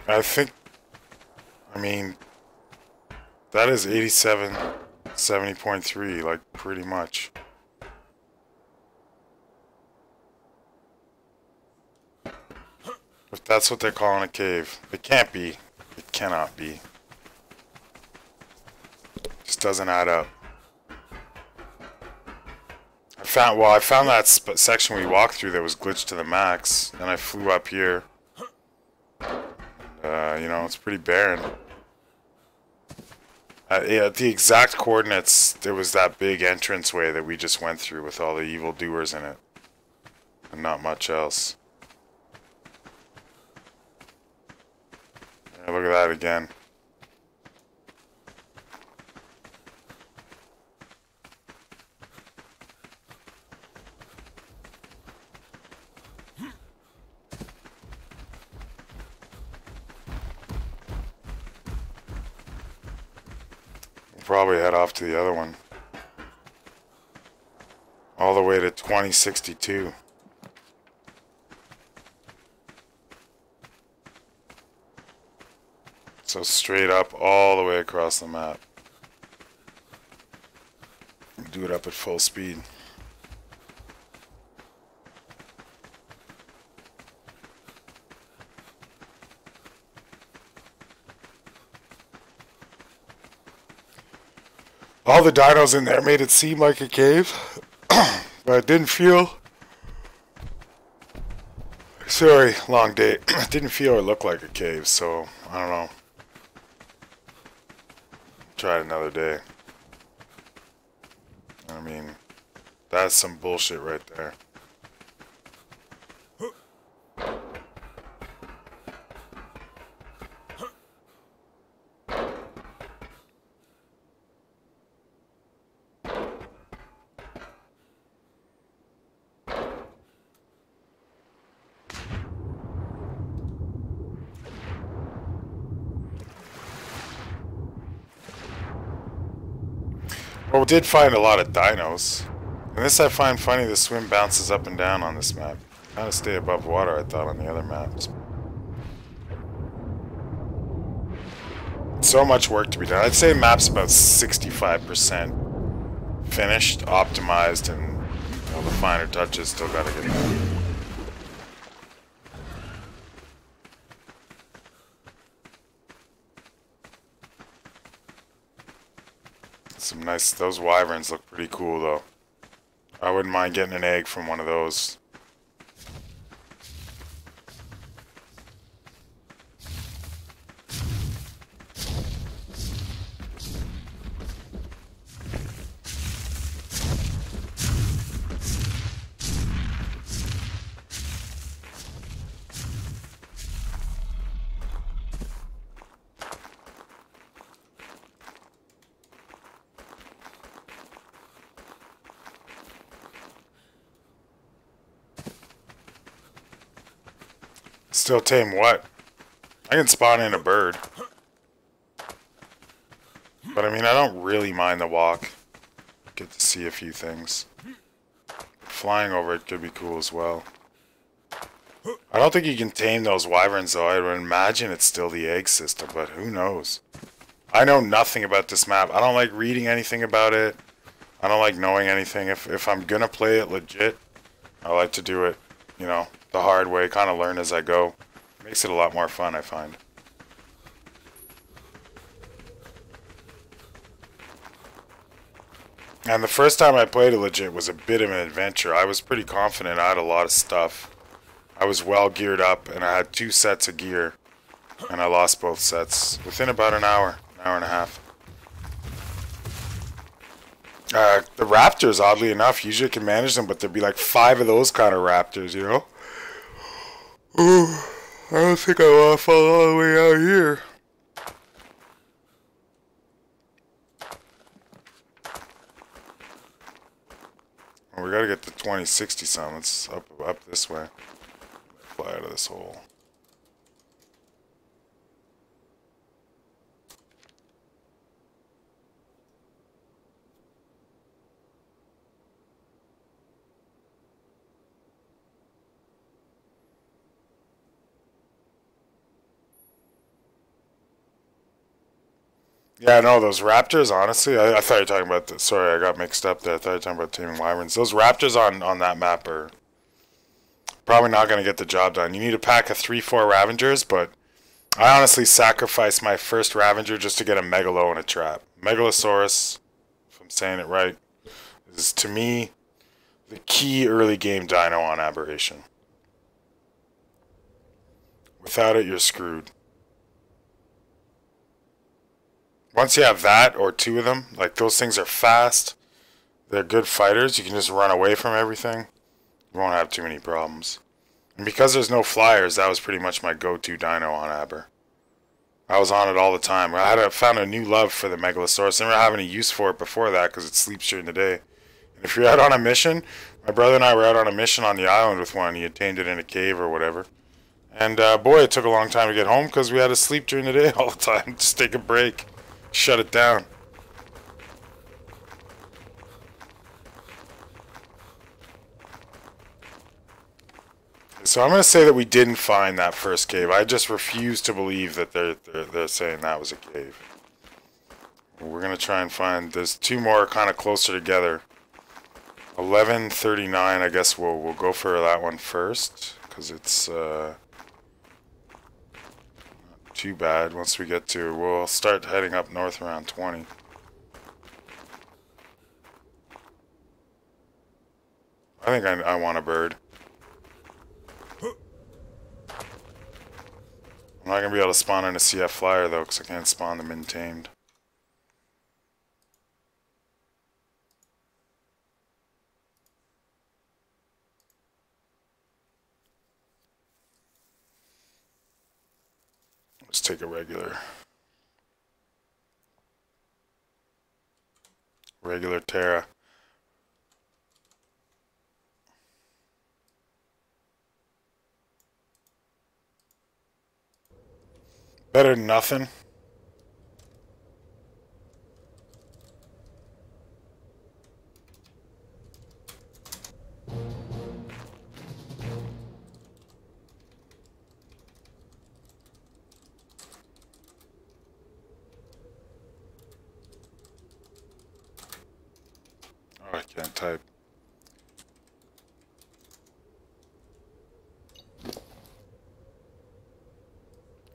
I think, I mean, that is 87, 70.3, like, pretty much. If that's what they're calling a cave. It can't be. It cannot be. Just doesn't add up. I found that section we walked through that was glitched to the max. Then I flew up here. You know, it's pretty barren. At the exact coordinates, there was that big entranceway that we just went through with all the evildoers in it. and not much else. Yeah, look at that again. We'll probably head off to the other one. All the way to 2062. So straight up all the way across the map. Do it up at full speed. All the dinos in there made it seem like a cave, but it didn't feel... Sorry, long day. It didn't feel or look like a cave, so I don't know. Try it another day. I mean, that's some bullshit right there. Well, we did find a lot of dinos. And this I find funny, the swim bounces up and down on this map. Kind of stay above water, I thought, on the other maps. So much work to be done. I'd say map's about 65% finished, optimized, and all the finer touches still gotta get done. Some nice, those wyverns look pretty cool though. I wouldn't mind getting an egg from one of those. Still tame what? I can spawn in a bird. But I mean, I don't really mind the walk. Get to see a few things. Flying over it could be cool as well. I don't think you can tame those wyverns though. I would imagine it's still the egg system, but who knows? I know nothing about this map. I don't like reading anything about it. I don't like knowing anything. If I'm gonna play it legit, I like to do it, you know, the hard way, kind of learn as I go. Makes it a lot more fun, I find. And the first time I played it legit was a bit of an adventure. I was pretty confident. I had a lot of stuff. I was well geared up, and I had 2 sets of gear. And I lost both sets within about an hour and a half. The raptors, oddly enough, usually can manage them, but there'd be like 5 of those kind of raptors, you know? I don't think I want to fall all the way out here. Well, we gotta get to 2060 something. It's up this way. Fly out of this hole. Yeah, no, those raptors, honestly, I thought you were talking about the, sorry, I got mixed up there. I thought you were talking about taming wyverns. Those raptors on that map are probably not going to get the job done. You need a pack of 3-4 Ravengers, but I honestly sacrificed my first Ravenger just to get a Megalo in a trap. Megalosaurus, if I'm saying it right, is to me the key early game dino on Aberration. Without it, you're screwed. Once you have that, or 2 of them, like those things are fast, they're good fighters, you can just run away from everything. We won't have too many problems. And because there's no flyers, that was pretty much my go-to dino on Aber. I was on it all the time. I found a new love for the Megalosaurus. I didn't have any use for it before that because it sleeps during the day. And if you're out on a mission, my brother and I were out on a mission on the island with one. He had tamed it in a cave or whatever. And boy, it took a long time to get home because we had to sleep during the day all the time. Just take a break. Shut it down. So I'm going to say that we didn't find that first cave. I just refuse to believe that they're saying that was a cave. We're going to try and find... There's two more kind of closer together. 1139, I guess we'll go for that one first. Because it's not too bad once we get to... We'll start heading up north around 20. I think I want a bird. I'm not going to be able to spawn in a CF flyer though, because I can't spawn them in tamed. Let's take a regular Terra. Better than nothing. Oh, I can't type.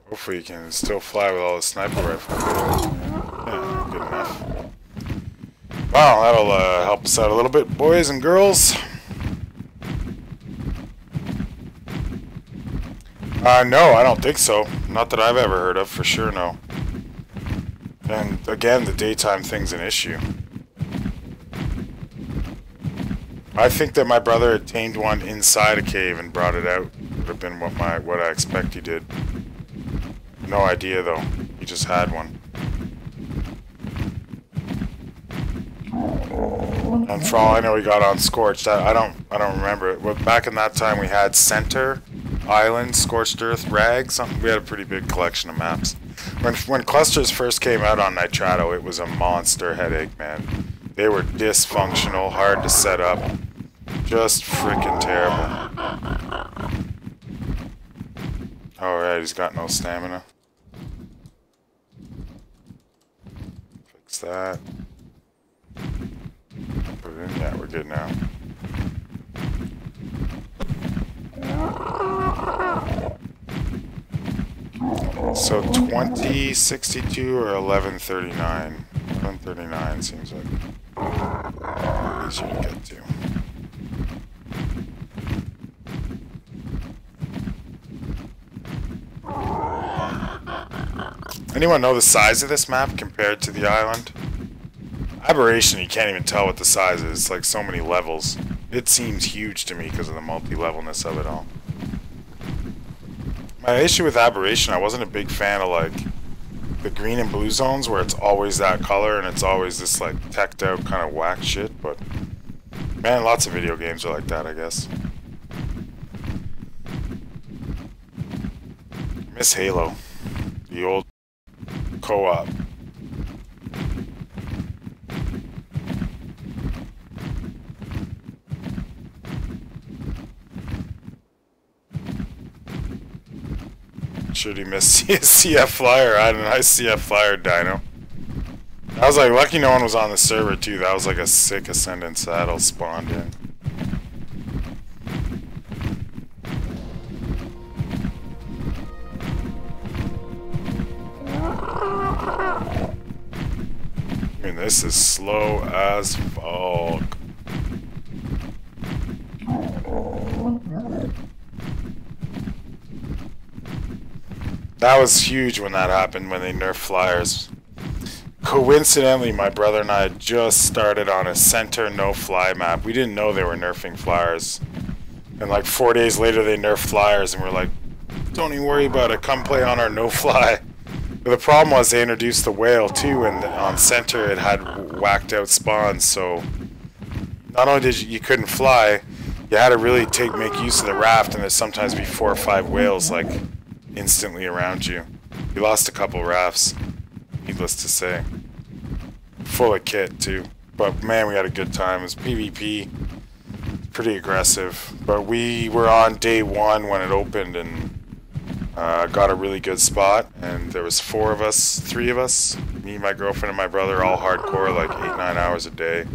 Hopefully you can still fly with all the sniper rifle. Yeah, good enough. Wow, that'll help us out a little bit, boys and girls. No, I don't think so. Not that I've ever heard of, for sure, no. And again, the daytime thing's an issue. I think that my brother had tamed one inside a cave and brought it out. Would have been what I expect he did. No idea though. He just had one. And for all I know, he got on Scorched. I don't remember it. Well, back in that time, we had Center, Island, Scorched Earth, Rag. We had a pretty big collection of maps. When clusters first came out on Nitrato, it was a monster headache, man. They were dysfunctional, hard to set up, just freaking terrible. Alright, he's got no stamina. Fix that. Put it in. Yeah, we're good now. So 2062 or 1139? 1139 seems like easier to get to. Anyone know the size of this map compared to the island? Aberration, you can't even tell what the size is. It's like so many levels. It seems huge to me because of the multi-levelness of it all. My issue with Aberration, I wasn't a big fan of like the green and blue zones where it's always that color and it's always this like teched out kind of whack shit, but man, lots of video games are like that, I guess. Miss Halo, the old co-op. Should he miss CF Flyer? I had a nice CF Flyer dino. I was like, lucky no one was on the server too. That was like a sick Ascendant saddle spawned in. I mean, this is slow as fuck. That was huge when that happened, when they nerfed flyers. Coincidentally, my brother and I had just started on a center no-fly map. We didn't know they were nerfing flyers. And like 4 days later, they nerfed flyers, and we're like, don't even worry about it. Come play on our no fly. But the problem was they introduced the whale too, and on center it had whacked out spawns. So not only did you couldn't fly, you had to really make use of the raft, and there'd sometimes be 4 or 5 whales like instantly around you. We lost a couple rafts, needless to say. Full of kit too. But man, we had a good time. It was PvP. Pretty aggressive. But we were on day 1 when it opened, and got a really good spot. And there was 4 of us, 3 of us, me, my girlfriend, and my brother, all hardcore, like 8-9 hours a day.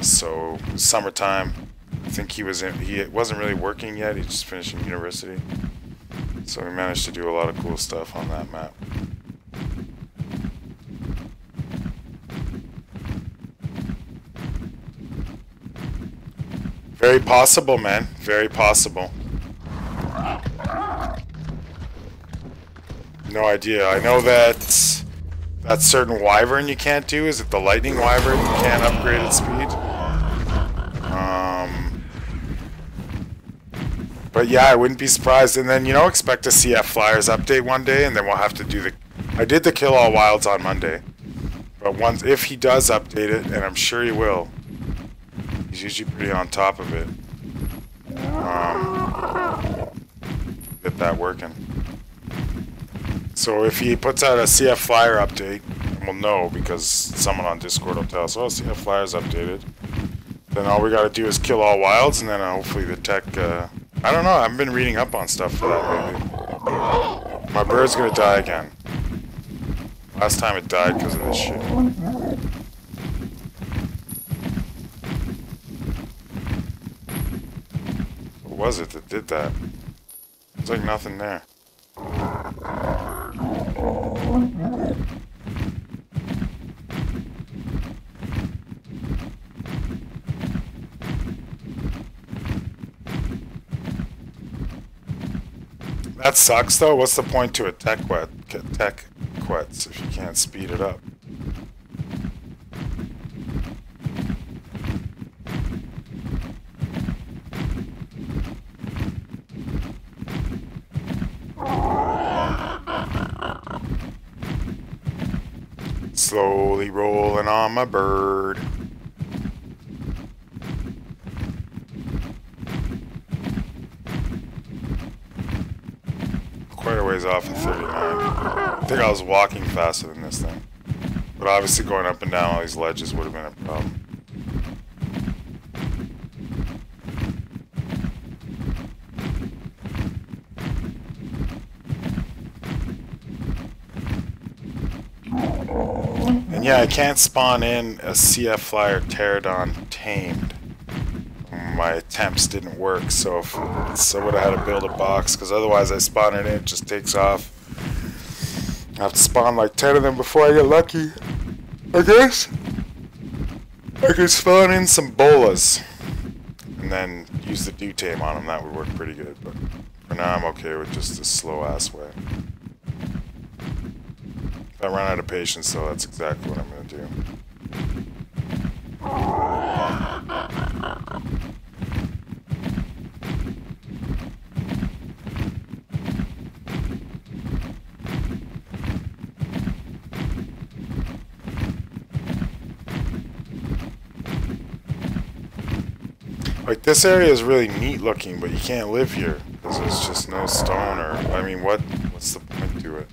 So it was summertime. I think he wasn't really working yet. He just finishing university. So we managed to do a lot of cool stuff on that map. Very possible, man. Very possible. No idea. I know that certain wyvern you can't do. Is it the lightning wyvern? You can't upgrade its speed. But yeah, I wouldn't be surprised. And then, you know, expect a CF Flyers update one day, and then we'll have to do the... I did the Kill All Wilds on Monday. But if he does update it, and I'm sure he will, he's usually pretty on top of it. Get that working. So if he puts out a CF Flyer update, and we'll know because someone on Discord will tell us, oh, CF Flyer's updated. Then all we gotta do is kill all wilds, and then hopefully the tech, I don't know, I haven't been reading up on stuff for that lately. My bird's gonna die again. Last time it died because of this shit. What was it that did that? There's like nothing there. That sucks though. What's the point to a tech quets if you can't speed it up? Slowly rolling on my bird. Quite a ways off at 39. I think I was walking faster than this thing. But obviously going up and down all these ledges would have been a problem. And yeah, I can't spawn in a CF Flyer Pterodon tamed. My attempts didn't work, so I would have had to build a box, because otherwise I spawn it in, it just takes off. I have to spawn like 10 of them before I get lucky. I guess I could spawn in some bolas and then use the dew tame on them. That would work pretty good, but for now I'm okay with just this slow ass way. If I run out of patience though, that's exactly what I'm gonna do. Like, this area is really neat looking, but you can't live here because there's just no stone, or I mean, what's the point to it?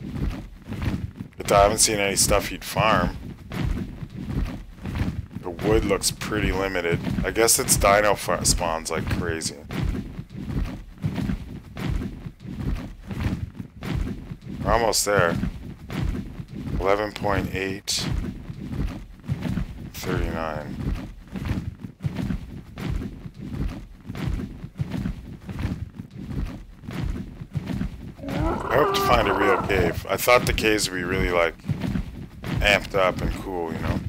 But I haven't seen any stuff you'd farm. The wood looks pretty limited. I guess it's dino spawns like crazy. We're almost there. 11.8. 39. I hope to find a real cave. I thought the caves would be really, like, amped up and cool, you know?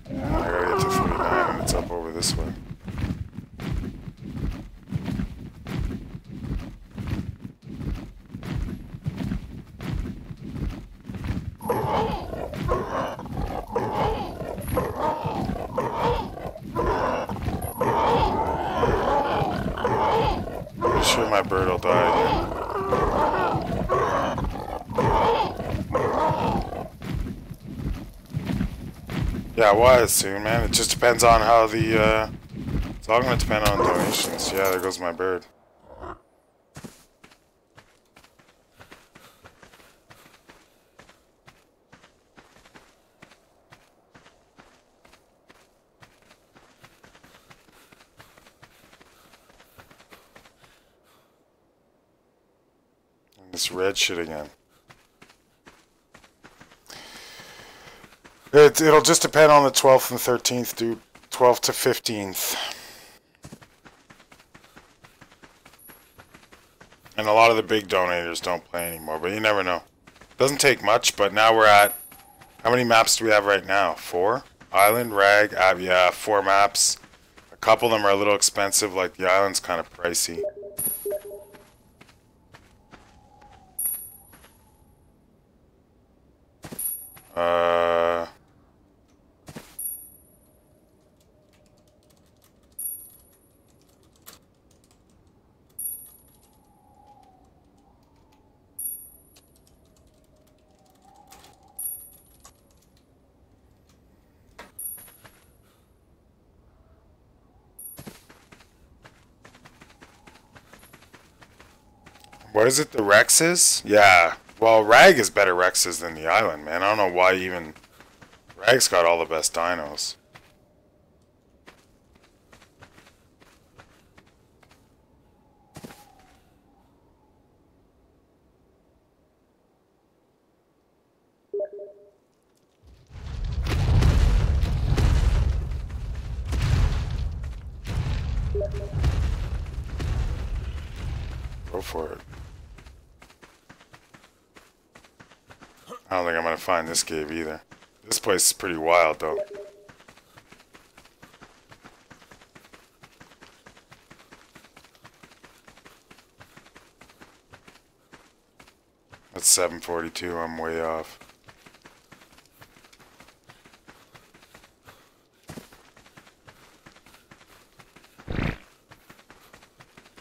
I gotta get to 49 and it's up over this way. my bird will die again. Yeah, why soon, man? It just depends on how the, it's all gonna depend on donations. Yeah, there goes my bird. This red shit again. It'll just depend on the 12th and 13th, dude. 12th to 15th. And a lot of the big donators don't play anymore, but you never know. Doesn't take much, but now we're at... How many maps do we have right now? 4? Island, Rag, yeah, 4 maps. A couple of them are a little expensive, like the island's kind of pricey. What is it, the Rexes? Yeah. Well, Rag is better Rexes than the island, man. I don't know why even... Rag's got all the best dinos. Go for it. I don't think I'm gonna find this cave either. This place is pretty wild, though. That's 7:42. I'm way off.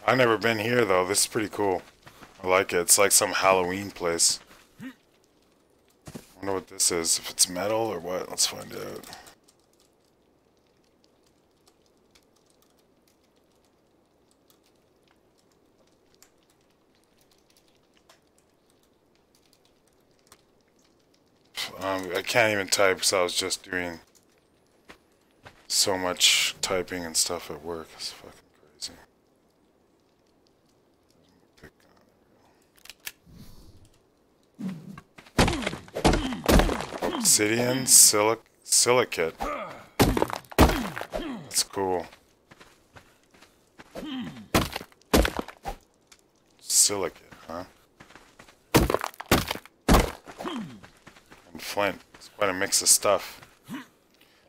I've never been here, though. This is pretty cool. I like it. It's like some Halloween place. I wonder what this is. If it's metal or what. Let's find out. I can't even type because I was just doing so much typing and stuff at work. It's fucking crazy. Obsidian silicate. That's cool. Silicate, huh? And flint. It's quite a mix of stuff.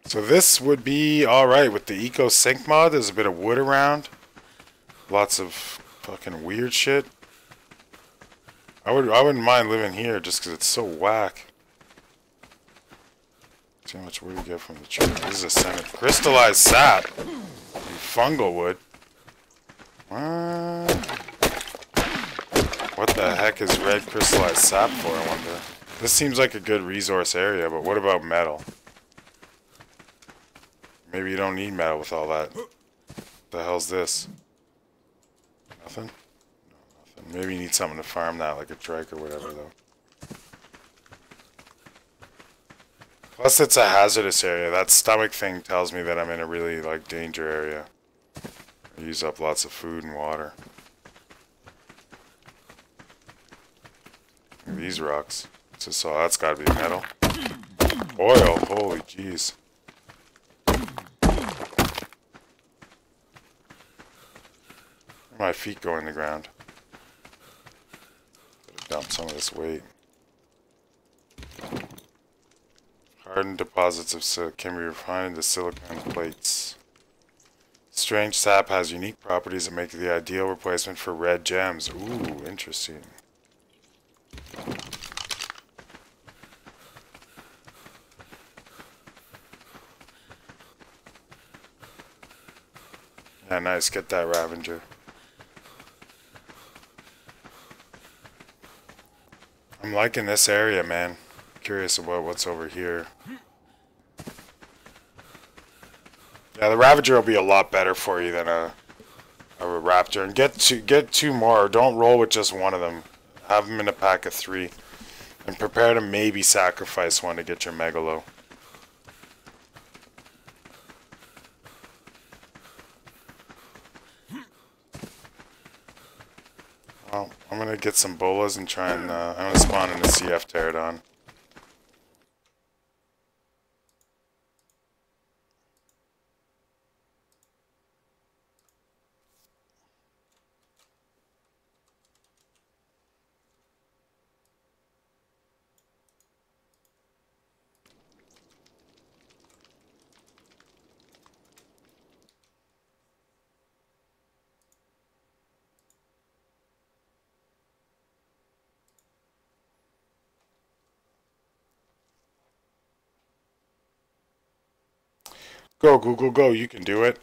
So this would be alright with the Eco Sync mod. There's a bit of wood around. Lots of fucking weird shit. I wouldn't mind living here just because it's so whack. See how much wood we get from the tree. This is a cement. Crystallized sap. Fungal wood. What the heck is red crystallized sap for, I wonder? This seems like a good resource area, but what about metal? Maybe you don't need metal with all that. What the hell's this? Nothing? No, nothing. Maybe you need something to farm that, like a trike or whatever, though. Plus, it's a hazardous area. That stomach thing tells me that I'm in a really, like, danger area. I use up lots of food and water. These rocks. So that's gotta be metal. Oil, holy jeez. My feet go in the ground. Gotta dump some of this weight. Hardened deposits of silk can be refined into silicone plates. Strange sap has unique properties that make it the ideal replacement for red gems. Ooh, interesting. Yeah, nice. Get that Ravenger. I'm liking this area, man. Curious about what's over here. Yeah, the Ravager will be a lot better for you than a Raptor. And get two more. Don't roll with just one of them. Have them in a pack of 3. And prepare to maybe sacrifice one to get your Megalo. Well, I'm gonna get some bolas and try and I'm gonna spawn in a CF Pterodon. Go, Google, go. You can do it.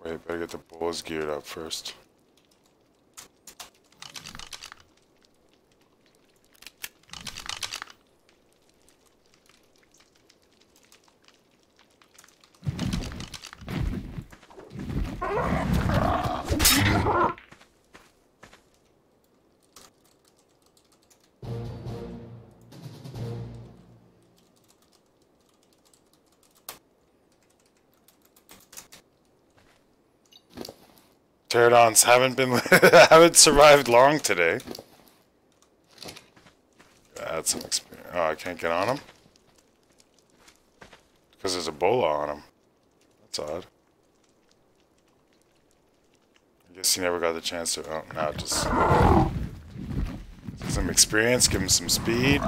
Wait, better get the bolas geared up first. Pterodons haven't survived long today. Add some experience. Oh, I can't get on them? Because there's a bola on them. That's odd. I guess he never got the chance to. Oh, now just some experience, give him some speed.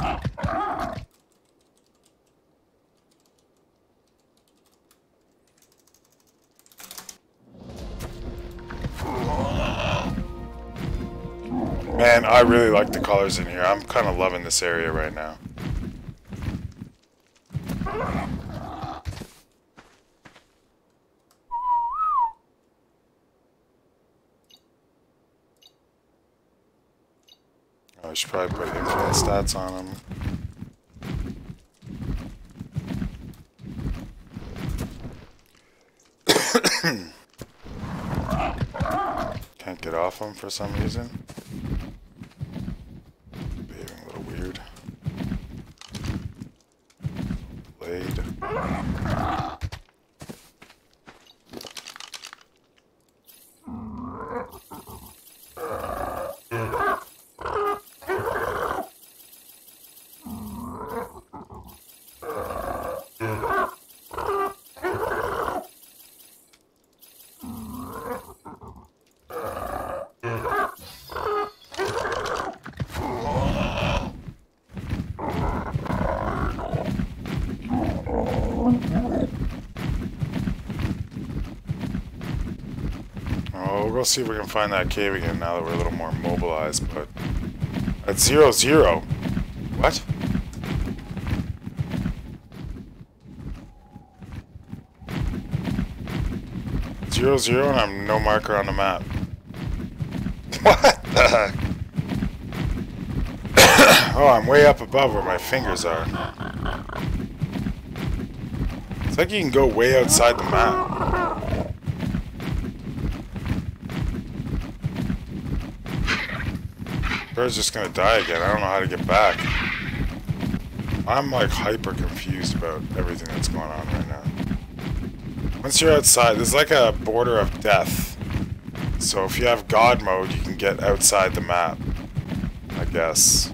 Man, I really like the colors in here. I'm kind of loving this area right now. Oh, I should probably put infinite stats on him. Can't get off him for some reason. Behaving a little weird. Blade. Oh, we'll go see if we can find that cave again now that we're a little more mobilized, but at 0-0. What? Zero zero, and I'm no marker on the map. What the heck? Oh, I'm way up above where my fingers are. It's like you can go way outside the map. Bird's just gonna die again. I don't know how to get back. I'm like hyper confused about everything that's going on right now. Once you're outside, there's like a border of death. So if you have God mode, you can get outside the map. I guess.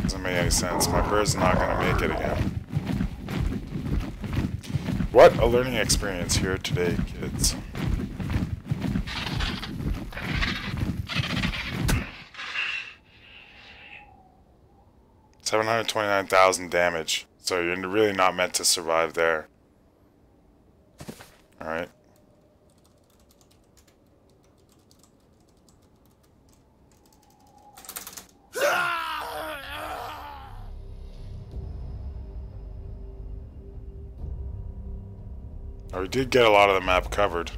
Doesn't make any sense. My bird's not gonna make it again. What a learning experience here today, kids. $729,000 damage. So you're really not meant to survive there. Alright. Oh, we did get a lot of the map covered.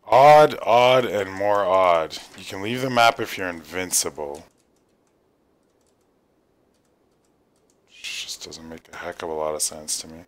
Odd, odd, and more odd. You can leave the map if you're invincible. Just doesn't make a heck of a lot of sense to me.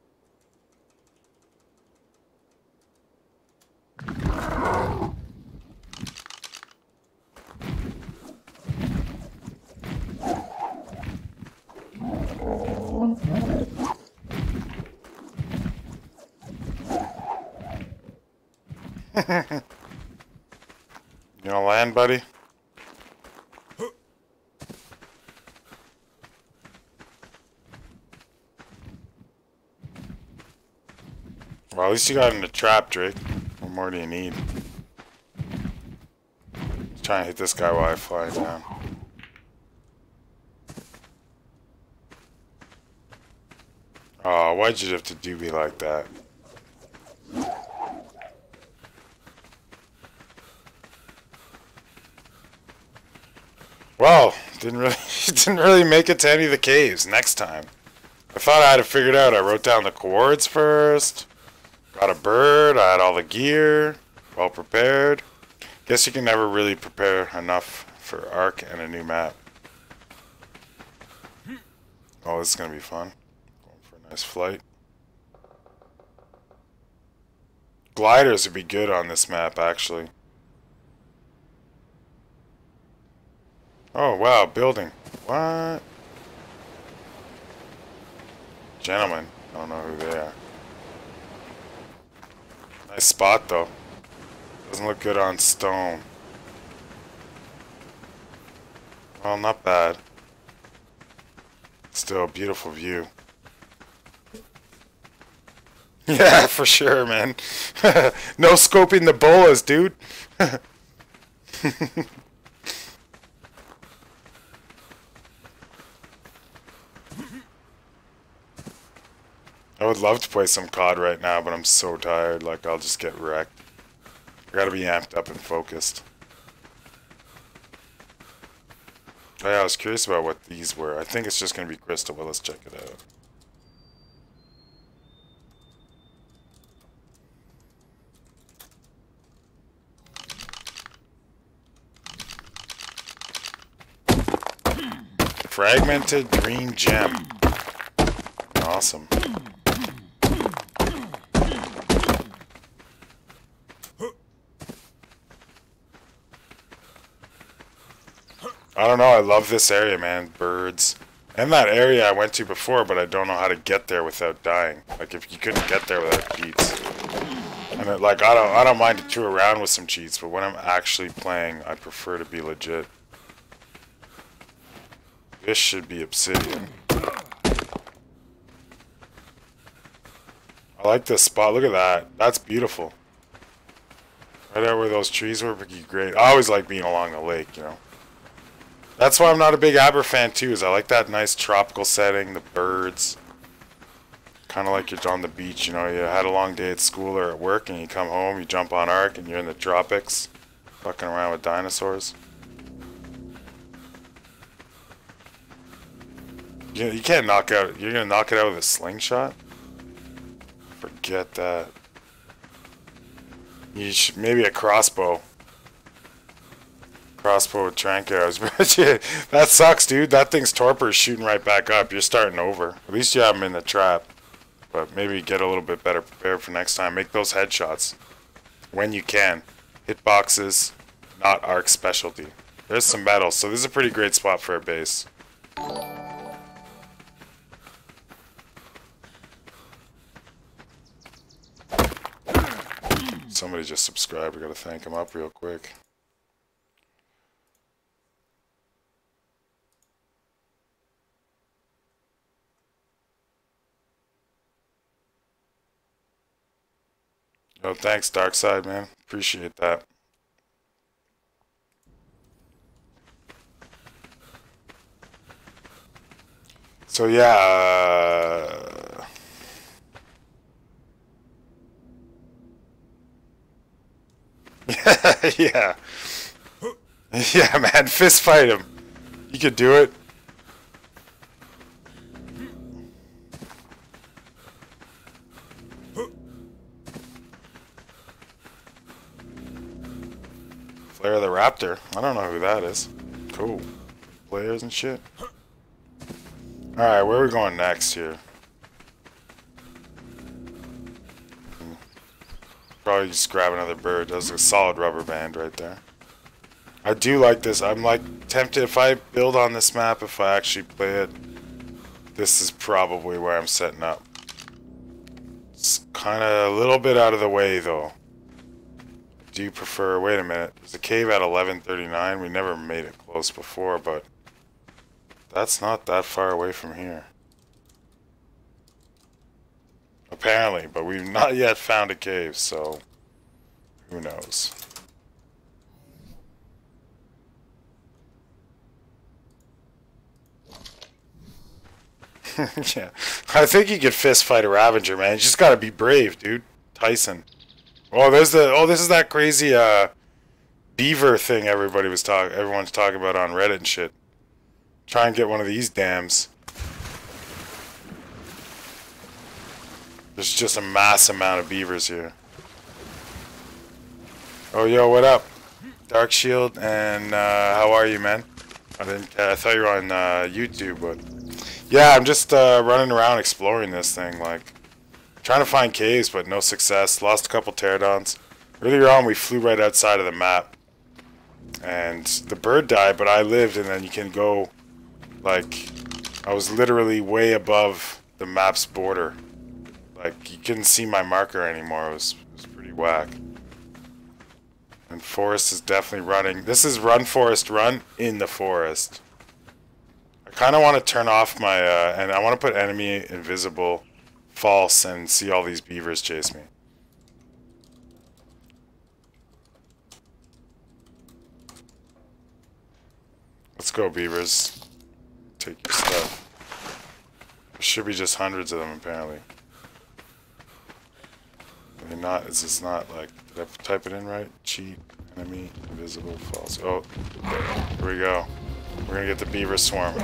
You gonna land, buddy? Well, at least you got in the trap, Drake. What more do you need? Just trying to hit this guy while I fly down. Oh, why'd you have to do me like that? Well, didn't really make it to any of the caves. Next time. I thought I had it figured out. I wrote down the coords first. Got a bird. I had all the gear. Well prepared. Guess you can never really prepare enough for Ark and a new map. Oh, this is gonna be fun. Going for a nice flight. Gliders would be good on this map, actually. Oh, wow, building. What? Gentlemen. I don't know who they are. Nice spot, though. Doesn't look good on stone. Well, not bad. Still a beautiful view. Yeah, for sure, man. No scoping the bolas, dude. I would love to play some COD right now, but I'm so tired, like I'll just get wrecked. I gotta be amped up and focused. Oh yeah, I was curious about what these were. I think it's just gonna be crystal, but let's check it out. Fragmented green gem. Awesome. I don't know, I love this area, man. Birds. And that area I went to before, but I don't know how to get there without dying. Like, if you couldn't get there without cheats. And it, like, I don't mind to tour around with some cheats, but when I'm actually playing, I prefer to be legit. This should be obsidian. I like this spot. Look at that. That's beautiful. Right out where those trees were, pretty great. I always like being along the lake, you know. That's why I'm not a big Aber fan too, is I like that nice tropical setting, the birds. Kind of like you're on the beach, you know, you had a long day at school or at work and you come home, you jump on Ark and you're in the tropics, fucking around with dinosaurs. You can't knock out, you're gonna knock it out with a slingshot? Forget that. You should, maybe a crossbow. Crossbow with trank arrows. That sucks, dude. That thing's torpor is shooting right back up. You're starting over. At least you have them in the trap. But maybe get a little bit better prepared for next time. Make those headshots. When you can. Hitboxes, not Ark's specialty. There's some metal, so this is a pretty great spot for a base. Somebody just subscribed. We gotta thank him up real quick. Oh, thanks, Darkside, man. Appreciate that. So yeah, yeah, yeah, man. Fist fight him. You could do it. Flare the Raptor. I don't know who that is. Cool. Players and shit. Alright, where are we going next here? Probably just grab another bird. That's a solid rubber band right there. I do like this. I'm like tempted if I build on this map, if I actually play it, this is probably where I'm setting up. It's kind of a little bit out of the way though. Do you prefer... Wait a minute. There's a cave at 11:39. We never made it close before, but that's not that far away from here. Apparently, but we've not yet found a cave, so who knows. Yeah. I think you could fist fight a Ravager, man. You just gotta be brave, dude. Tyson. Oh, there's the... Oh, this is that crazy, beaver thing everyone's talking about on Reddit and shit. Try and get one of these dams. There's just a mass amount of beavers here. Oh, yo, what up? Dark Shield, and, how are you, man? I thought you were on, YouTube, but... Yeah, I'm just, running around exploring this thing, like... Trying to find caves, but no success. Lost a couple pterodons. Earlier on, we flew right outside of the map. And the bird died, but I lived, and then you can go... Like, I was literally way above the map's border. Like, you couldn't see my marker anymore. It was pretty whack. And Forest is definitely running. This is Run Forest Run in the forest. I kind of want to turn off my, and I want to put enemy invisible false and see all these beavers chase me. Let's go, beavers. Take your stuff. There should be just hundreds of them, apparently. Are they not? Is this not like... Did I type it in right? Cheat, enemy, invisible, false. Oh, here we go. We're gonna get the beaver swarm.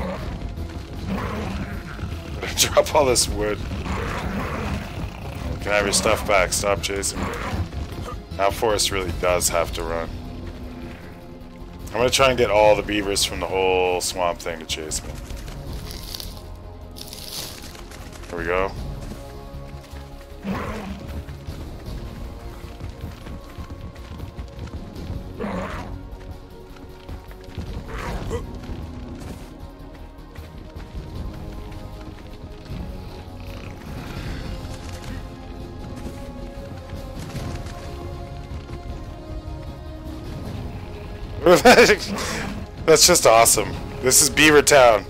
Drop all this wood. You can have your stuff back. Stop chasing me. Now Forest really does have to run. I'm gonna try and get all the beavers from the whole swamp thing to chase me. Here we go. That's just awesome. This is Beaver Town.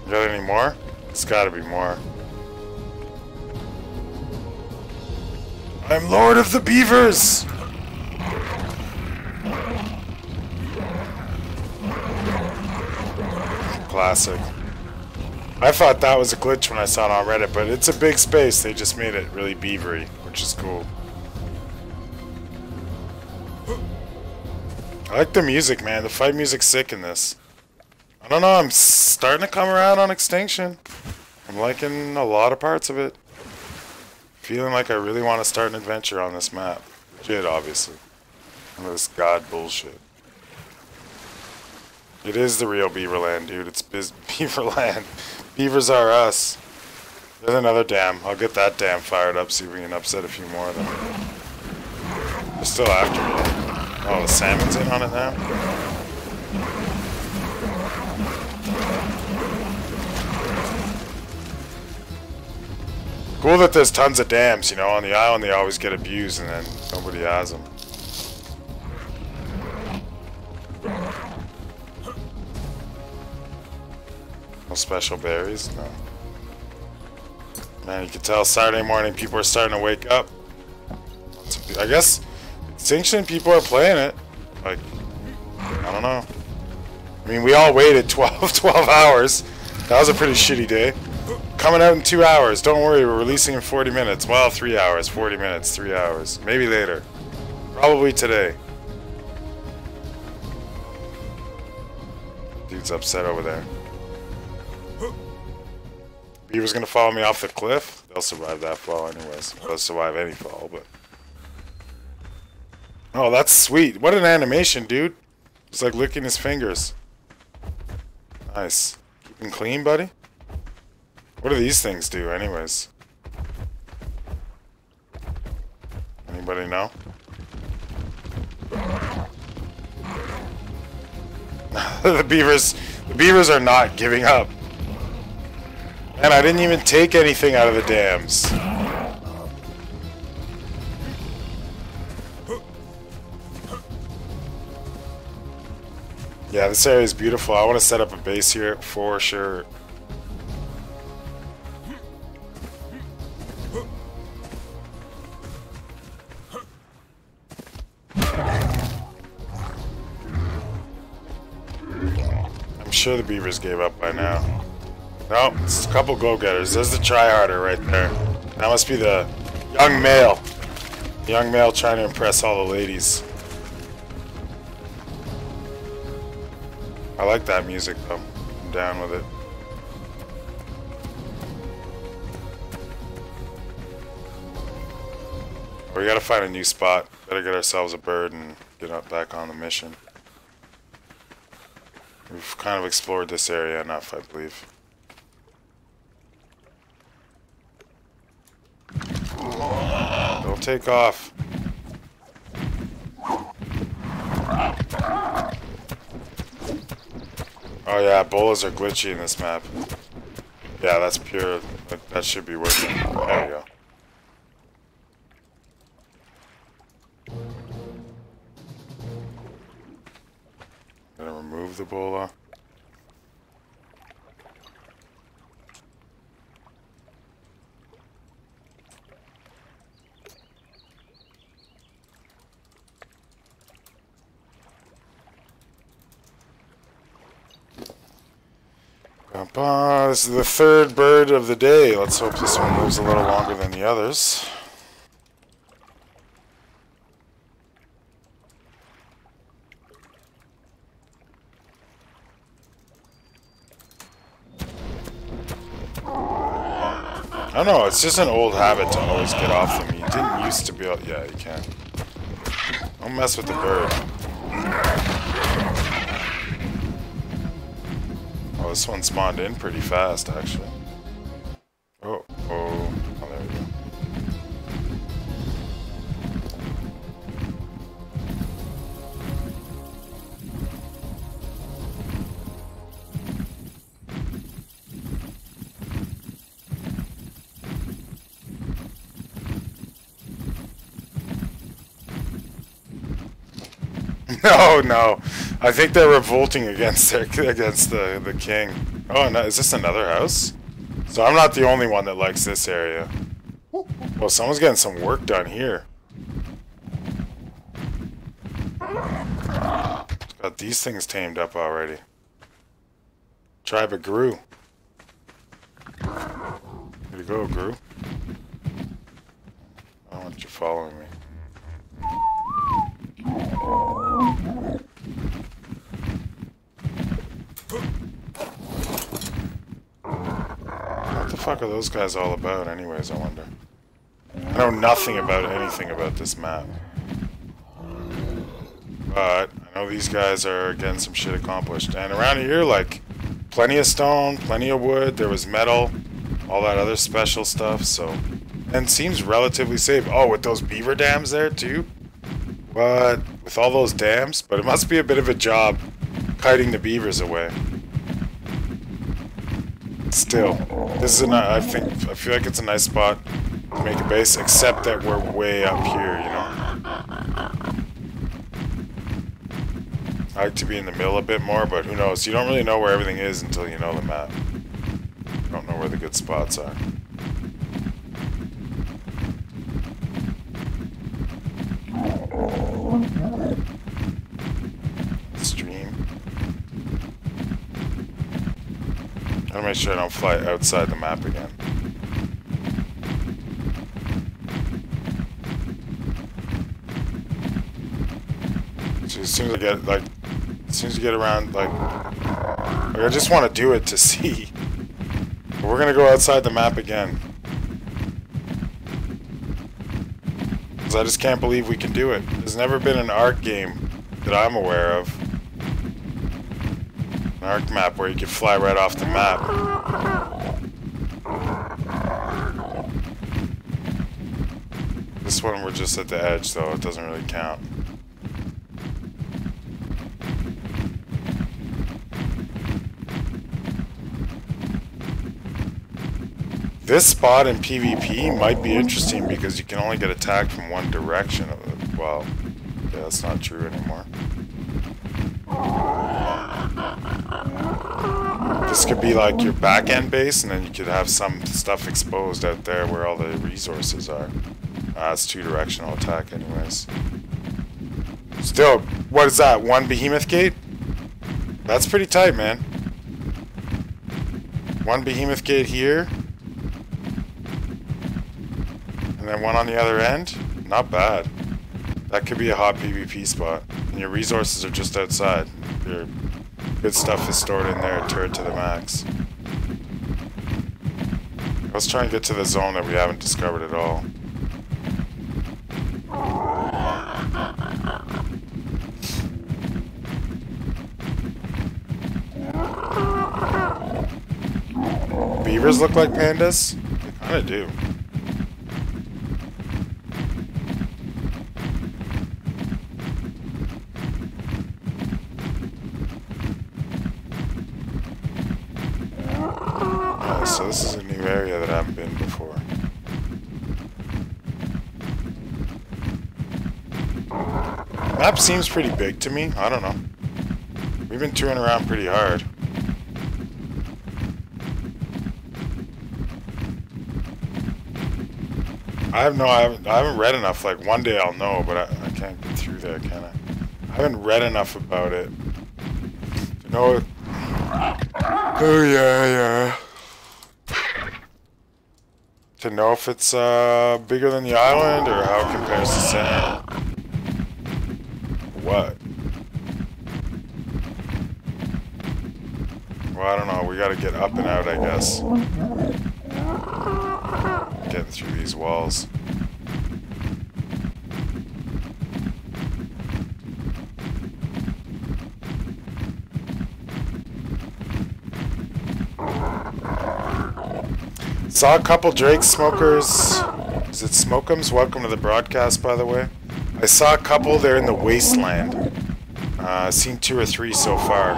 Got any more? It's gotta be more. I'm Lord of the Beavers! Classic. I thought that was a glitch when I saw it on Reddit, but it's a big space. They just made it really beavery, which is cool. I like the music, man. The fight music's sick in this. I don't know, I'm starting to come around on Extinction. I'm liking a lot of parts of it. Feeling like I really want to start an adventure on this map. Legit, obviously. None of this god bullshit. It is the real Beaverland, dude. It's Beaverland. Beavers are us. There's another dam. I'll get that dam fired up, see if we can upset a few more of them. They're still after me. Oh, the salmon's in on it now? Cool that there's tons of dams, you know. On the island they always get abused and then nobody has them. No special berries? No. Man, you can tell Saturday morning people are starting to wake up. I guess Extinction people are playing it. Like, I don't know. I mean, we all waited 12 hours. That was a pretty shitty day. Coming out in 2 hours. Don't worry, we're releasing in 40 minutes. Well, 3 hours, 40 minutes, 3 hours. Maybe later. Probably today. Dude's upset over there. Beaver's gonna follow me off the cliff. They'll survive that fall anyways. They'll survive any fall, but... Oh, that's sweet. What an animation, dude. It's like licking his fingers. Nice. Keep him clean, buddy. What do these things do, anyways? Anybody know? The beavers are not giving up. Man, I didn't even take anything out of the dams. Yeah, this area is beautiful. I want to set up a base here for sure. I'm sure the beavers gave up by now. Nope, it's a couple go-getters. There's the tryharder right there. That must be the young male. The young male trying to impress all the ladies. I like that music though. I'm down with it. We gotta find a new spot. Better get ourselves a bird and get up back on the mission. We've kind of explored this area enough, I believe. Don't take off. Oh yeah, bolas are glitchy in this map. Yeah, that's pure. That should be working. There we go. Gonna remove the bola. This is the third bird of the day. Let's hope this one lives a little longer than the others. I don't know, it's just an old habit to always get off them. You didn't used to be able... Yeah, you can. Don't mess with the bird. Oh, this one spawned in pretty fast, actually. Oh, there we go. No. I think they're revolting against the king. Oh, no, is this another house? So I'm not the only one that likes this area. Well, someone's getting some work done here. Got these things tamed up already. Tribe of Gru. Here you go, Gru. I don't want you following me. What the fuck are those guys all about anyways, I wonder? I know nothing about anything about this map. But I know these guys are getting some shit accomplished. And around here, like, plenty of stone, plenty of wood, there was metal, all that other special stuff, so... And seems relatively safe. Oh, with those beaver dams there, too? What? With all those dams? But it must be a bit of a job kiting the beavers away. Still, this is I feel like it's a nice spot to make a base, except that we're way up here, you know? I like to be in the middle a bit more, but who knows? You don't really know where everything is until you know the map. where the good spots are. Stream. I gotta make sure I don't fly outside the map again. So as soon as I get like, as soon as you get around like I just want to do it to see. But we're gonna go outside the map again. Because I just can't believe we can do it. There's never been an ARC game that I'm aware of. An ARC map where you can fly right off the map. This one we're just at the edge though, it doesn't really count. This spot in PvP might be interesting because you can only get attacked from one direction of it. Well, yeah, that's not true anymore. This could be like your back-end base, and then you could have some stuff exposed out there where all the resources are. It's two-directional attack anyways. Still, what is that? One behemoth gate? That's pretty tight, man. One behemoth gate here. And then one on the other end? Not bad. That could be a hot PvP spot. And your resources are just outside. Your good stuff is stored in there, turret to the max. Let's try and get to the zone that we haven't discovered at all. Beavers look like pandas? They kinda do. So this is a new area that I haven't been before. Map seems pretty big to me. I don't know. We've been touring around pretty hard. I haven't read enough. Like one day I'll know, but I can't get through there, can I? I haven't read enough about it to know. Oh yeah. To know if it's bigger than the island or how it compares to Center. What? Well, I don't know. We gotta get up and out, I guess. Getting through these walls. Saw a couple Drake smokers. Is it Smokums? Welcome to the broadcast, by the way. I saw a couple there in the wasteland. I've seen 2 or 3 so far.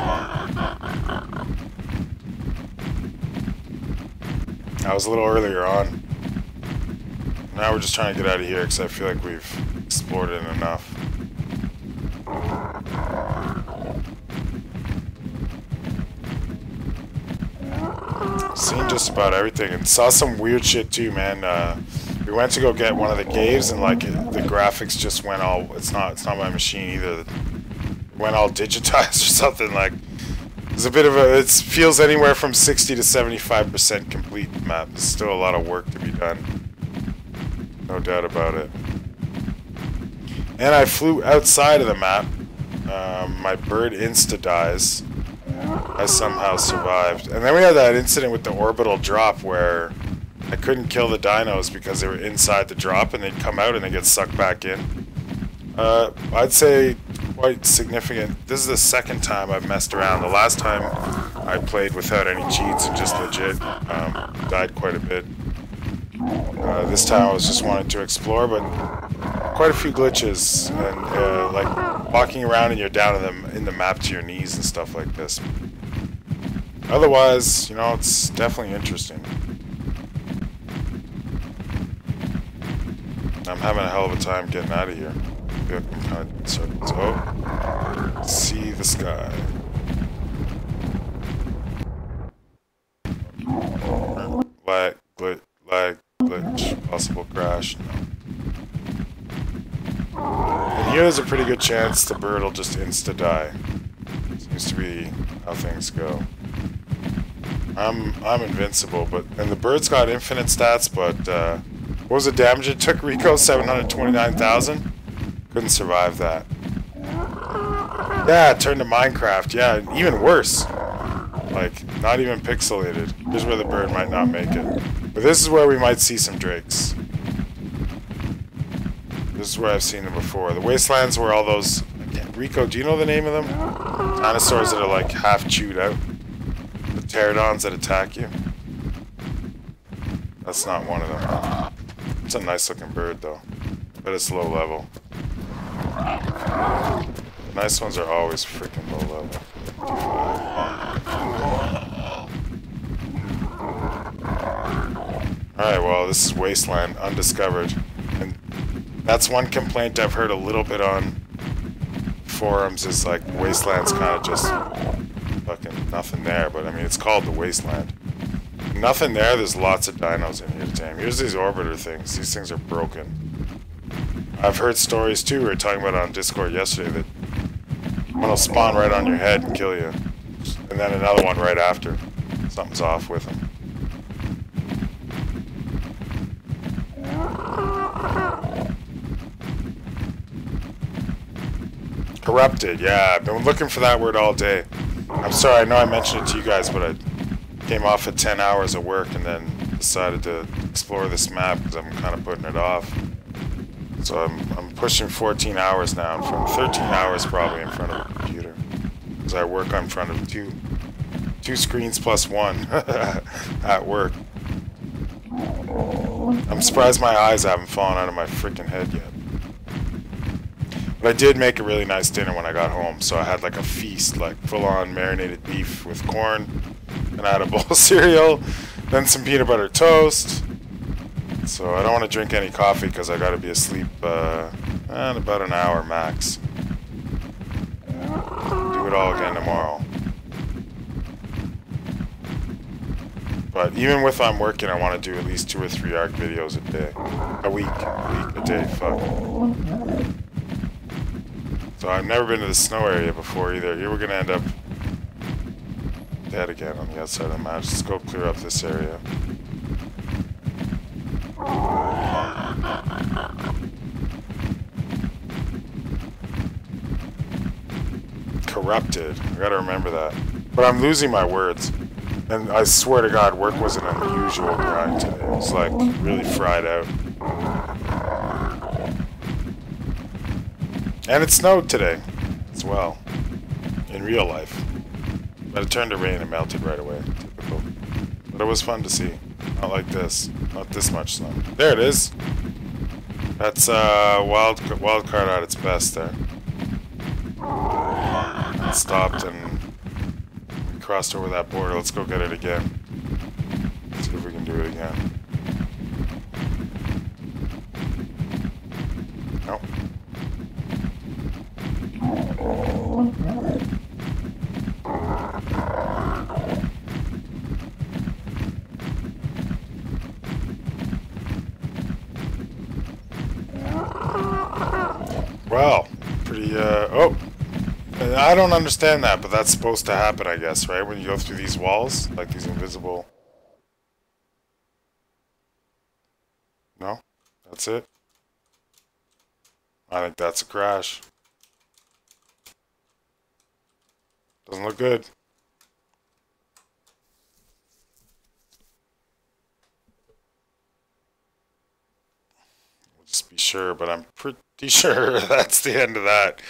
I was a little earlier on. Now we're just trying to get out of here because I feel like we've explored it enough. Seen just about everything and saw some weird shit too, man. We went to go get one of the caves and like the graphics just went all. It's not my machine either. It went all digitized or something. Like there's a bit of a. It feels anywhere from 60 to 75% complete map. There's still a lot of work to be done. No doubt about it. And I flew outside of the map. My bird Insta dies. I somehow survived. And then we had that incident with the orbital drop where I couldn't kill the dinos because they were inside the drop and they'd come out and they get sucked back in. I'd say quite significant. This is the second time I've messed around. The last time I played without any cheats and just legit died quite a bit. This time I was just wanting to explore, but quite a few glitches and like walking around and you're down in the map to your knees and stuff like this. Otherwise, you know, it's definitely interesting. I'm having a hell of a time getting out of here. I feel like I'm kind of in circles. Oh, see the sky. Possible crash. No. And here there's a pretty good chance the bird will just insta-die. Seems to be how things go. I'm invincible, and the bird's got infinite stats, but what was the damage it took, Rico? 729,000? Couldn't survive that. Yeah, it turned to Minecraft. Yeah, even worse. Like, not even pixelated. Here's where the bird might not make it. But this is where we might see some drakes. This is where I've seen them before. The wastelands where all those... Rico, do you know the name of them? Dinosaurs that are like half chewed out. The pterodons that attack you. That's not one of them. It's a nice looking bird though. But it's low level. Nice ones are always freaking low level. Alright, well, this is Wasteland, undiscovered. And that's one complaint I've heard a little bit on forums, is like, Wasteland's kind of just fucking nothing there. But I mean, it's called the Wasteland. Nothing there, there's lots of dinos in here to tame. Here's these orbiter things. These things are broken. I've heard stories too, we were talking about on Discord yesterday, that one will spawn right on your head and kill you. And then another one right after. Something's off with them. Corrupted, yeah, I've been looking for that word all day. I'm sorry, I know I mentioned it to you guys, but I came off at 10 hours of work and then decided to explore this map because I'm kind of putting it off. So I'm pushing 14 hours now, in front of 13 hours probably in front of a computer. Because I work in front of two screens plus one at work. I'm surprised my eyes haven't fallen out of my freaking head yet. But I did make a really nice dinner when I got home, so I had like a feast, like full-on marinated beef with corn, and I had a bowl of cereal, then some peanut butter toast. So I don't want to drink any coffee because I got to be asleep in about an hour max. Do it all again tomorrow. But even if I'm working, I want to do at least 2 or 3 ARC videos a day. A week, a day, fuck. So I've never been to the snow area before either. Here we're going to end up dead again on the outside of the map. Let's go clear up this area. Corrupted. I gotta remember that. But I'm losing my words. And I swear to God, work was an unusual grind today. It was like really fried out. And it snowed today as well. In real life. But it turned to rain and melted right away. Typical. But it was fun to see. Not like this. Not this much snow. There it is. That's wild card at its best there. It stopped and we crossed over that border. Let's go get it again. See if we can do it again. Nope. Well, pretty, oh! I don't understand that, but that's supposed to happen, I guess, right? When you go through these walls, like these invisible... No? That's it? I think that's a crash. Doesn't look good. We'll just be sure, but I'm pretty sure that's the end of that.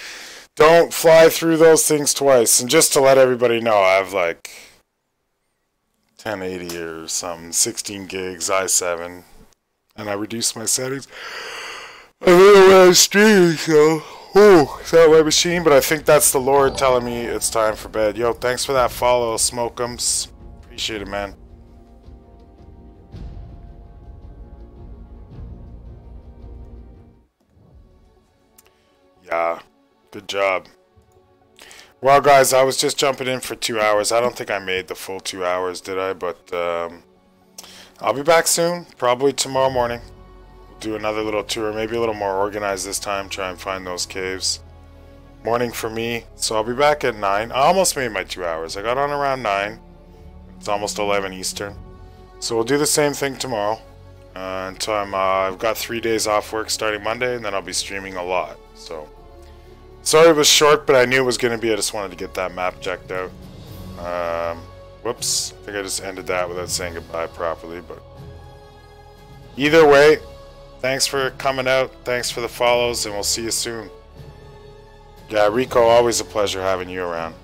Don't fly through those things twice. And just to let everybody know, I have like 1080 or something, 16 gigs, i7, and I reduced my settings a little when I was streaming, so it's not my machine, but I think that's the Lord telling me it's time for bed. Yo, thanks for that follow, Smokums. Appreciate it, man. Yeah. Good job. Well, guys, I was just jumping in for 2 hours. I don't think I made the full 2 hours, did I? But I'll be back soon, probably tomorrow morning. do another little tour, maybe a little more organized this time, try and find those caves. Morning for me, so I'll be back at 9. I almost made my 2 hours. I got on around 9. It's almost 11 Eastern. So we'll do the same thing tomorrow. Until I've got 3 days off work starting Monday, and then I'll be streaming a lot. So, sorry it was short, but I knew it was going to be. I just wanted to get that map checked out. Whoops, I think I just ended that without saying goodbye properly, but either way, thanks for coming out, thanks for the follows, and we'll see you soon. Yeah, Rico, always a pleasure having you around.